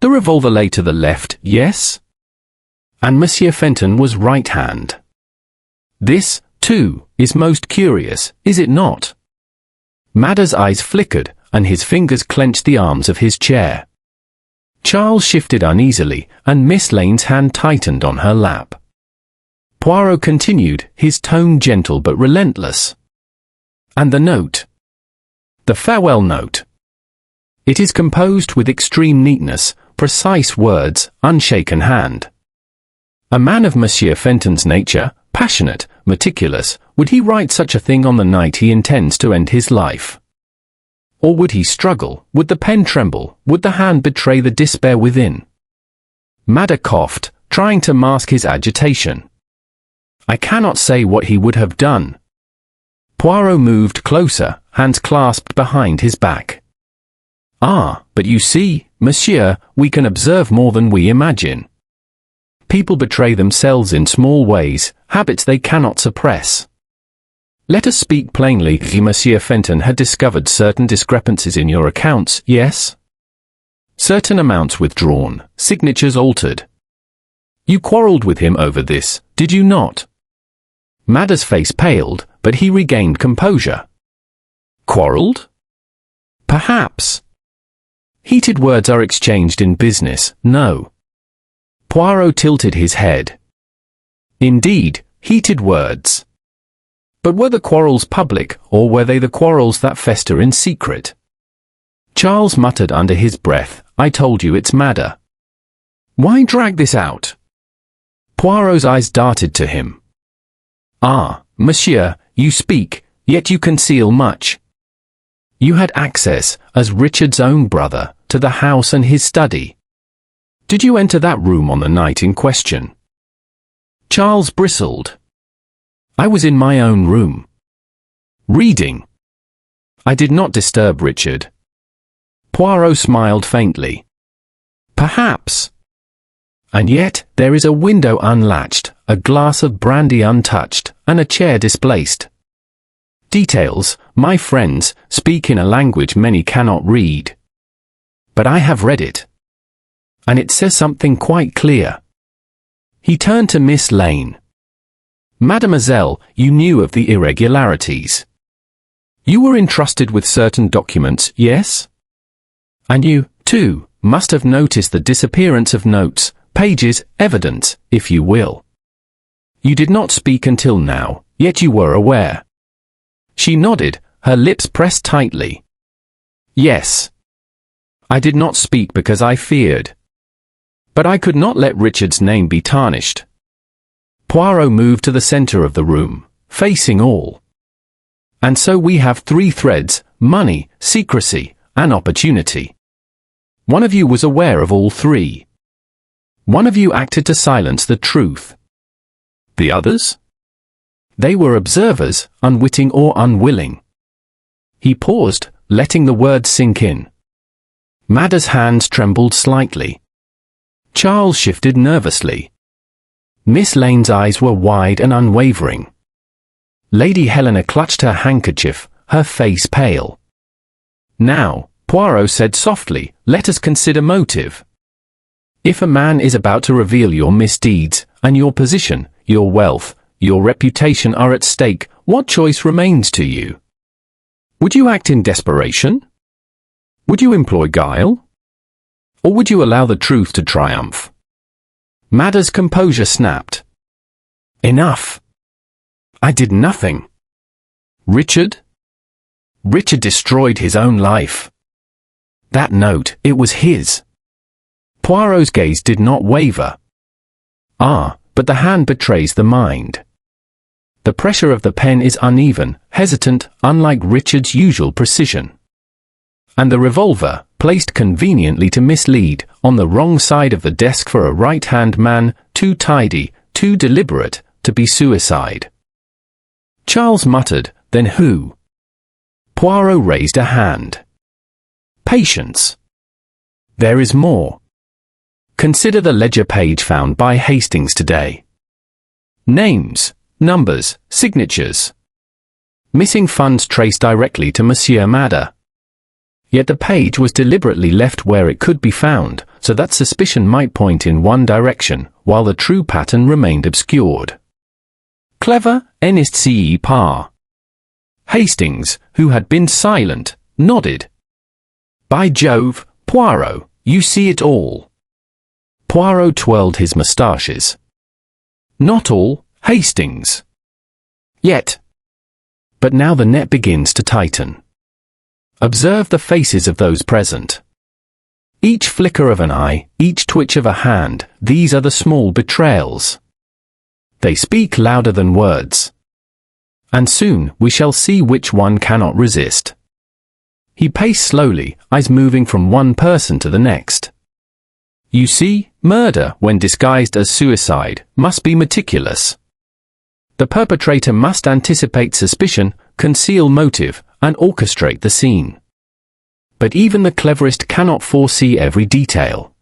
The revolver lay to the left, yes? And Monsieur Fenton was right hand. This, too, is most curious, is it not? Madder's eyes flickered, and his fingers clenched the arms of his chair. Charles shifted uneasily, and Miss Lane's hand tightened on her lap. Poirot continued, his tone gentle but relentless. And the note? The farewell note. It is composed with extreme neatness, precise words, unshaken hand. A man of Monsieur Fenton's nature, passionate, meticulous, would he write such a thing on the night he intends to end his life? Or would he struggle? Would the pen tremble? Would the hand betray the despair within? Madder coughed, trying to mask his agitation. I cannot say what he would have done. Poirot moved closer, hands clasped behind his back. Ah, but you see, monsieur, we can observe more than we imagine. People betray themselves in small ways, habits they cannot suppress. Let us speak plainly. Monsieur Fenton had discovered certain discrepancies in your accounts, yes? Certain amounts withdrawn, signatures altered. You quarrelled with him over this, did you not? Madder's face paled, but he regained composure. Quarrelled? Perhaps. Heated words are exchanged in business, no. Poirot tilted his head. Indeed, heated words. But were the quarrels public, or were they the quarrels that fester in secret? Charles muttered under his breath, I told you it's Madder. Why drag this out? Poirot's eyes darted to him. Ah, monsieur, you speak, yet you conceal much. You had access, as Richard's own brother, to the house and his study. Did you enter that room on the night in question? Charles bristled. I was in my own room. Reading. I did not disturb Richard. Poirot smiled faintly. Perhaps. And yet, there is a window unlatched, a glass of brandy untouched, and a chair displaced. Details, my friends, speak in a language many cannot read. But I have read it. And it says something quite clear. He turned to Miss Lane. Mademoiselle, you knew of the irregularities. You were entrusted with certain documents, yes? And you, too, must have noticed the disappearance of notes, pages, evidence, if you will. You did not speak until now, yet you were aware. She nodded, her lips pressed tightly. Yes. I did not speak because I feared. But I could not let Richard's name be tarnished. Poirot moved to the center of the room, facing all. And so we have three threads: money, secrecy, and opportunity. One of you was aware of all three. One of you acted to silence the truth. The others? They were observers, unwitting or unwilling. He paused, letting the words sink in. Madder's hands trembled slightly. Charles shifted nervously. Miss Lane's eyes were wide and unwavering. Lady Helena clutched her handkerchief, her face pale. Now, Poirot said softly, let us consider motive. If a man is about to reveal your misdeeds, and your position, your wealth, your reputation are at stake, what choice remains to you? Would you act in desperation? Would you employ guile? Or would you allow the truth to triumph? Madder's composure snapped. Enough. I did nothing. Richard? Richard destroyed his own life. That note, it was his. Poirot's gaze did not waver. Ah, but the hand betrays the mind. The pressure of the pen is uneven, hesitant, unlike Richard's usual precision. And the revolver, placed conveniently to mislead, on the wrong side of the desk for a right-hand man, too tidy, too deliberate, to be suicide. Charles muttered, then who? Poirot raised a hand. Patience. There is more. Consider the ledger page found by Hastings today. Names, numbers, signatures. Missing funds traced directly to Monsieur Madder. Yet the page was deliberately left where it could be found, so that suspicion might point in one direction, while the true pattern remained obscured. Clever, n'est-ce pas? Hastings, who had been silent, nodded. By Jove, Poirot, you see it all. Poirot twirled his moustaches. Not all, Hastings. Yet. But now the net begins to tighten. Observe the faces of those present. Each flicker of an eye, each twitch of a hand, these are the small betrayals. They speak louder than words. And soon we shall see which one cannot resist. He paced slowly, eyes moving from one person to the next. You see, murder, when disguised as suicide, must be meticulous. The perpetrator must anticipate suspicion, conceal motive, and orchestrate the scene. But even the cleverest cannot foresee every detail.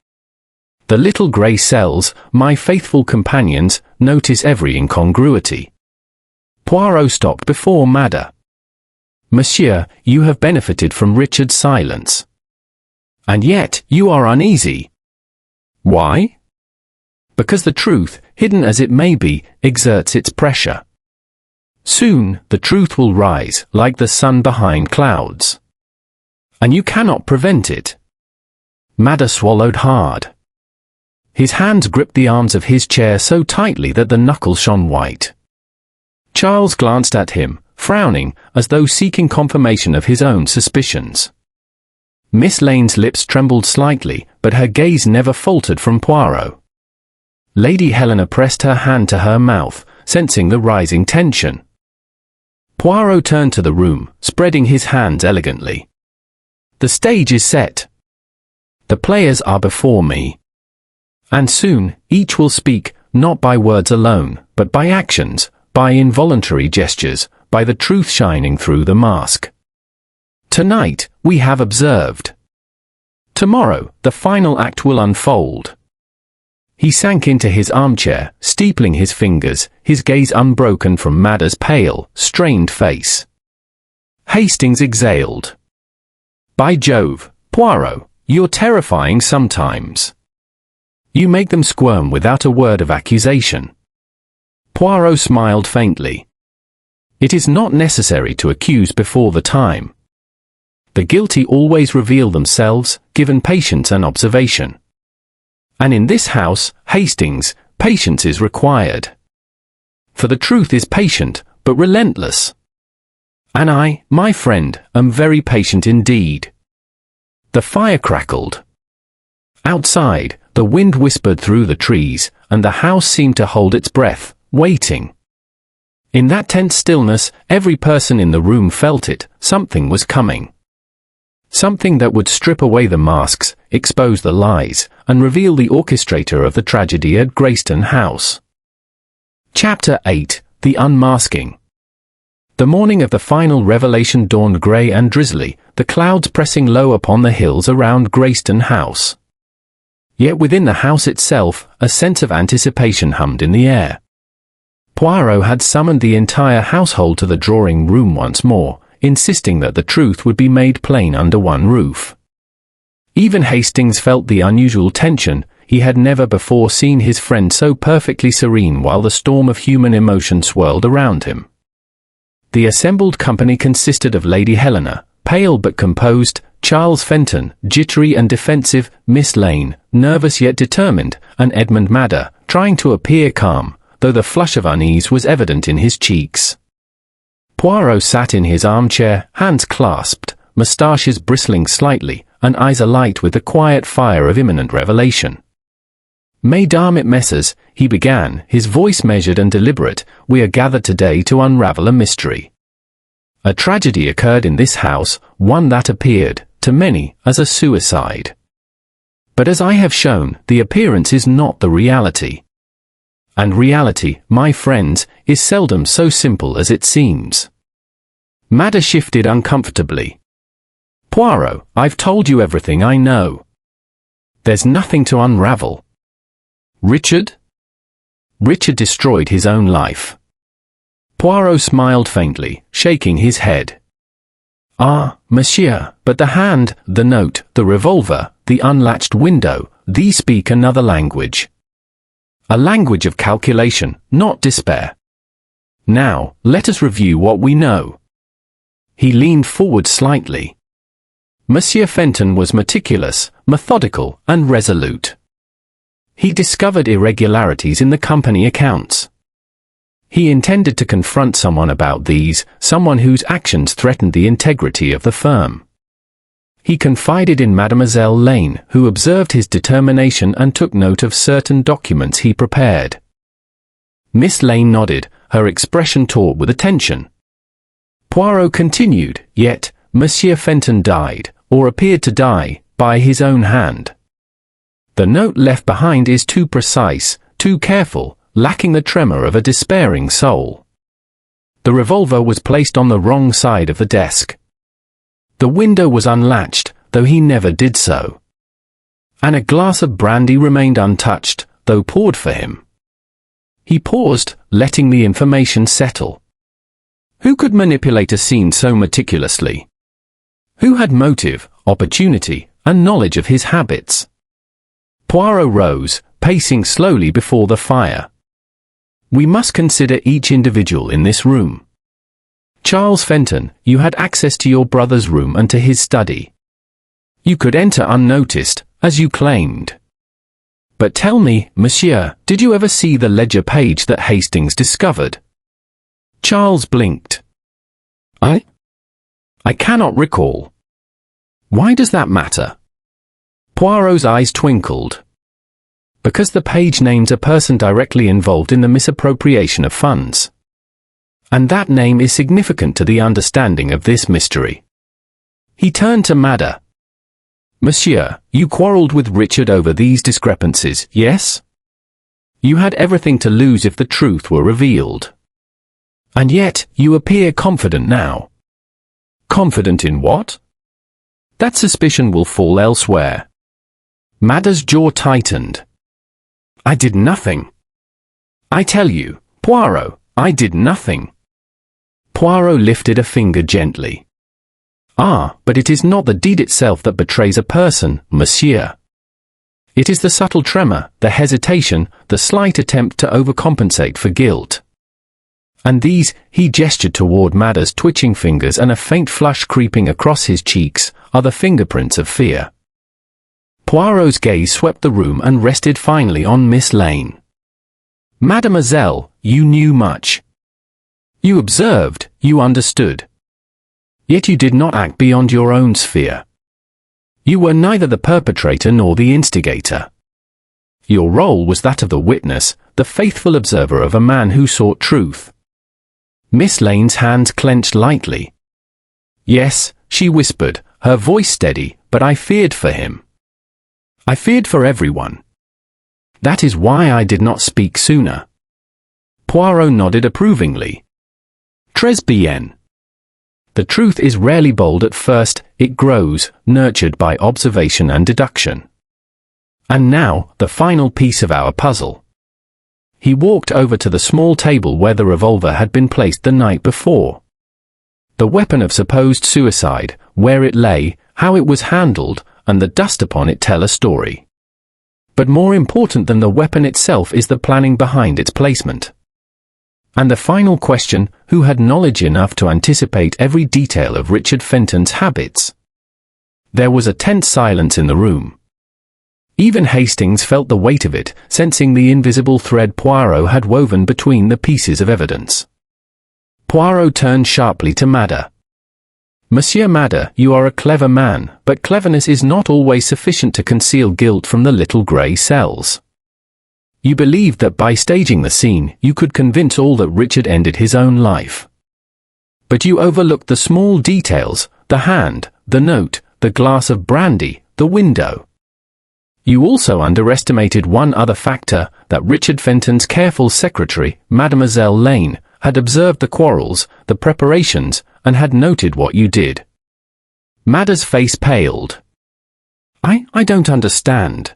The little grey cells, my faithful companions, notice every incongruity. Poirot stopped before Madder. Monsieur, you have benefited from Richard's silence. And yet, you are uneasy. Why? Because the truth, hidden as it may be, exerts its pressure. Soon, the truth will rise, like the sun behind clouds. And you cannot prevent it. Madder swallowed hard. His hands gripped the arms of his chair so tightly that the knuckles shone white. Charles glanced at him, frowning, as though seeking confirmation of his own suspicions. Miss Lane's lips trembled slightly, but her gaze never faltered from Poirot. Lady Helena pressed her hand to her mouth, sensing the rising tension. Poirot turned to the room, spreading his hands elegantly. The stage is set. The players are before me. And soon, each will speak, not by words alone, but by actions, by involuntary gestures, by the truth shining through the mask. Tonight, we have observed. Tomorrow, the final act will unfold. He sank into his armchair, steepling his fingers, his gaze unbroken from Madder's pale, strained face. Hastings exhaled. By Jove, Poirot, you're terrifying sometimes. You make them squirm without a word of accusation. Poirot smiled faintly. It is not necessary to accuse before the time. The guilty always reveal themselves, given patience and observation. And in this house, Hastings, patience is required. For the truth is patient, but relentless. And I, my friend, am very patient indeed. The fire crackled. Outside, the wind whispered through the trees, and the house seemed to hold its breath, waiting. In that tense stillness, every person in the room felt it, something was coming. Something that would strip away the masks, expose the lies, and reveal the orchestrator of the tragedy at Greystone House. Chapter 8: The Unmasking. The morning of the final revelation dawned grey and drizzly, the clouds pressing low upon the hills around Greystone House. Yet within the house itself, a sense of anticipation hummed in the air. Poirot had summoned the entire household to the drawing room once more, insisting that the truth would be made plain under one roof. Even Hastings felt the unusual tension. He had never before seen his friend so perfectly serene while the storm of human emotion swirled around him. The assembled company consisted of Lady Helena, pale but composed, Charles Fenton, jittery and defensive, Miss Lane, nervous yet determined, and Edmund Madder, trying to appear calm, though the flush of unease was evident in his cheeks. Poirot sat in his armchair, hands clasped, moustaches bristling slightly, and eyes alight with the quiet fire of imminent revelation. Mesdames et messieurs, he began, his voice measured and deliberate, we are gathered today to unravel a mystery. A tragedy occurred in this house, one that appeared, to many, as a suicide. But as I have shown, the appearance is not the reality. And reality, my friends, is seldom so simple as it seems. Madder shifted uncomfortably. Poirot, I've told you everything I know. There's nothing to unravel. Richard? Richard destroyed his own life. Poirot smiled faintly, shaking his head. Ah, monsieur, but the hand, the note, the revolver, the unlatched window, these speak another language. A language of calculation, not despair. Now, let us review what we know. He leaned forward slightly. Monsieur Fenton was meticulous, methodical, and resolute. He discovered irregularities in the company accounts. He intended to confront someone about these, someone whose actions threatened the integrity of the firm. He confided in Mademoiselle Lane, who observed his determination and took note of certain documents he prepared. Miss Lane nodded, her expression taut with attention. Poirot continued, "Yet, Monsieur Fenton died, or appeared to die, by his own hand. The note left behind is too precise, too careful, lacking the tremor of a despairing soul. The revolver was placed on the wrong side of the desk. The window was unlatched, though he never did so. And a glass of brandy remained untouched, though poured for him." He paused, letting the information settle. Who could manipulate a scene so meticulously? Who had motive, opportunity, and knowledge of his habits? Poirot rose, pacing slowly before the fire. "We must consider each individual in this room. Charles Fenton, you had access to your brother's room and to his study. You could enter unnoticed, as you claimed. But tell me, monsieur, did you ever see the ledger page that Hastings discovered?" Charles blinked. I cannot recall." "Why does that matter?" Poirot's eyes twinkled. "Because the page names a person directly involved in the misappropriation of funds. And that name is significant to the understanding of this mystery." He turned to Madder. "Monsieur, you quarreled with Richard over these discrepancies, yes? You had everything to lose if the truth were revealed. And yet, you appear confident now." "Confident in what?" "That suspicion will fall elsewhere." Madder's jaw tightened. "I did nothing. I tell you, Poirot, I did nothing." Poirot lifted a finger gently. "Ah, but it is not the deed itself that betrays a person, monsieur. It is the subtle tremor, the hesitation, the slight attempt to overcompensate for guilt. And these," he gestured toward Madder's twitching fingers and a faint flush creeping across his cheeks, "are the fingerprints of fear." Poirot's gaze swept the room and rested finally on Miss Lane. "Mademoiselle, you knew much. You observed, you understood. Yet you did not act beyond your own sphere. You were neither the perpetrator nor the instigator. Your role was that of the witness, the faithful observer of a man who sought truth." Miss Lane's hands clenched lightly. "Yes," she whispered, her voice steady, "but I feared for him. I feared for everyone. That is why I did not speak sooner." Poirot nodded approvingly. "Très bien. The truth is rarely bold at first, it grows, nurtured by observation and deduction. And now, the final piece of our puzzle." He walked over to the small table where the revolver had been placed the night before. The weapon of supposed suicide, where it lay, how it was handled, and the dust upon it tell a story. But more important than the weapon itself is the planning behind its placement. And the final question, who had knowledge enough to anticipate every detail of Richard Fenton's habits? There was a tense silence in the room. Even Hastings felt the weight of it, sensing the invisible thread Poirot had woven between the pieces of evidence. Poirot turned sharply to Madder. "Monsieur Madder, you are a clever man, but cleverness is not always sufficient to conceal guilt from the little grey cells. You believed that by staging the scene, you could convince all that Richard ended his own life. But you overlooked the small details, the hand, the note, the glass of brandy, the window. You also underestimated one other factor, that Richard Fenton's careful secretary, Mademoiselle Lane, had observed the quarrels, the preparations, and had noted what you did." Madder's face paled. I don't understand."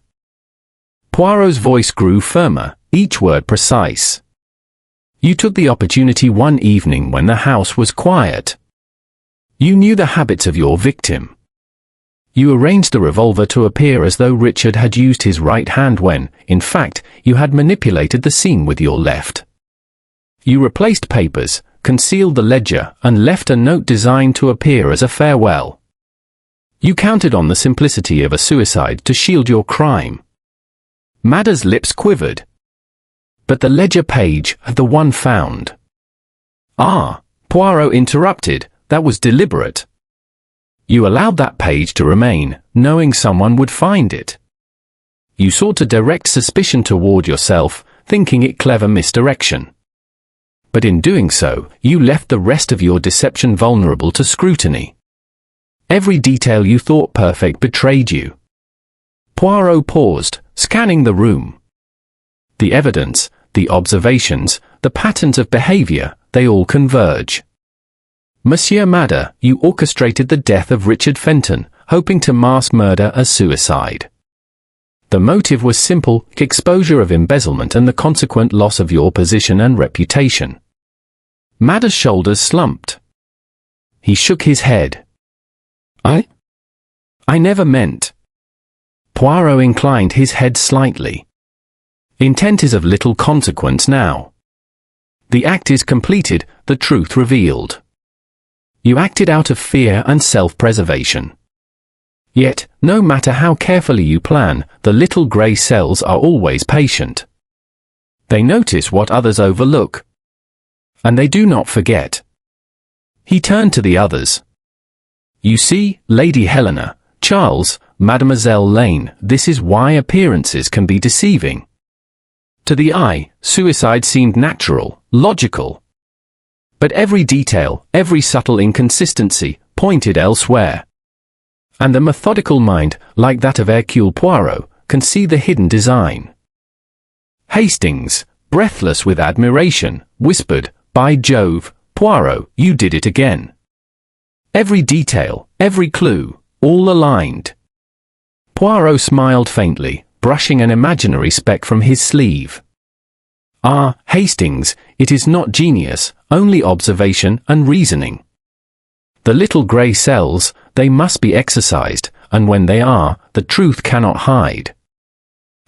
Poirot's voice grew firmer, each word precise. "You took the opportunity one evening when the house was quiet. You knew the habits of your victim. You arranged the revolver to appear as though Richard had used his right hand when, in fact, you had manipulated the scene with your left. You replaced papers, concealed the ledger, and left a note designed to appear as a farewell. You counted on the simplicity of a suicide to shield your crime. Mada's lips quivered. But the ledger page, the one found. Ah, Poirot interrupted, that was deliberate. You allowed that page to remain, knowing someone would find it. You sought to direct suspicion toward yourself, thinking it clever misdirection. But in doing so, you left the rest of your deception vulnerable to scrutiny. Every detail you thought perfect betrayed you. Poirot paused, scanning the room. The evidence, the observations, the patterns of behavior, they all converge. Monsieur Mada, you orchestrated the death of Richard Fenton, hoping to mask murder as suicide. The motive was simple, exposure of embezzlement and the consequent loss of your position and reputation. Mada's shoulders slumped. He shook his head. I never meant. Poirot inclined his head slightly. Intent is of little consequence now. The act is completed, the truth revealed. You acted out of fear and self-preservation. Yet, no matter how carefully you plan, the little grey cells are always patient. They notice what others overlook. And they do not forget. He turned to the others. You see, Lady Helena, Charles, Mademoiselle Lane, this is why appearances can be deceiving. To the eye, suicide seemed natural, logical. But every detail, every subtle inconsistency, pointed elsewhere. And the methodical mind, like that of Hercule Poirot, can see the hidden design. Hastings, breathless with admiration, whispered, "By Jove, Poirot, you did it again. Every detail, every clue, all aligned." Poirot smiled faintly, brushing an imaginary speck from his sleeve. "Ah, Hastings, it is not genius, only observation and reasoning. The little grey cells, they must be exercised, and when they are, the truth cannot hide."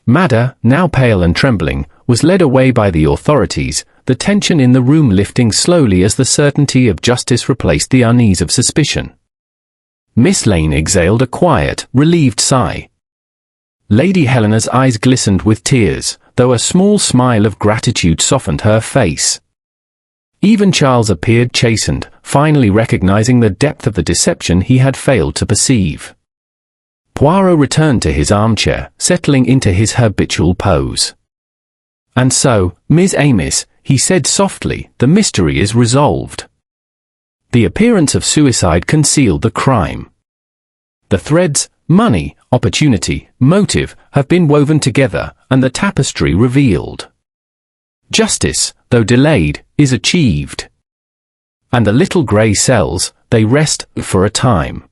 Mada, now pale and trembling, was led away by the authorities, the tension in the room lifting slowly as the certainty of justice replaced the unease of suspicion. Miss Lane exhaled a quiet, relieved sigh. Lady Helena's eyes glistened with tears, though a small smile of gratitude softened her face. Even Charles appeared chastened, finally recognizing the depth of the deception he had failed to perceive. Poirot returned to his armchair, settling into his habitual pose. "And so, Miss Amis," he said softly, "the mystery is resolved. The appearance of suicide concealed the crime. The threads, money, opportunity, motive, have been woven together, and the tapestry revealed. Justice, though delayed, is achieved. And the little grey cells, they rest for a time."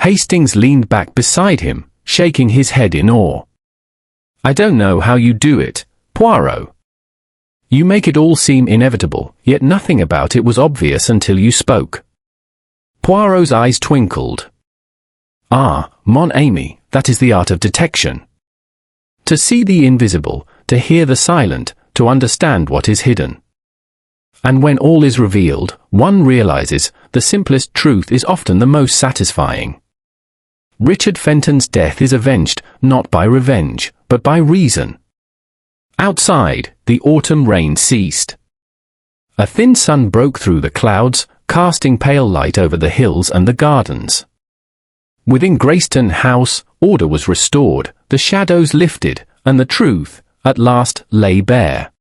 Hastings leaned back beside him, shaking his head in awe. "I don't know how you do it, Poirot. You make it all seem inevitable, yet nothing about it was obvious until you spoke." Poirot's eyes twinkled. "Ah, mon ami, that is the art of detection. To see the invisible, to hear the silent, to understand what is hidden. And when all is revealed, one realizes the simplest truth is often the most satisfying. Richard Fenton's death is avenged, not by revenge, but by reason." Outside, the autumn rain ceased. A thin sun broke through the clouds, casting pale light over the hills and the gardens. Within Greystone House, order was restored, the shadows lifted, and the truth, at last, lay bare.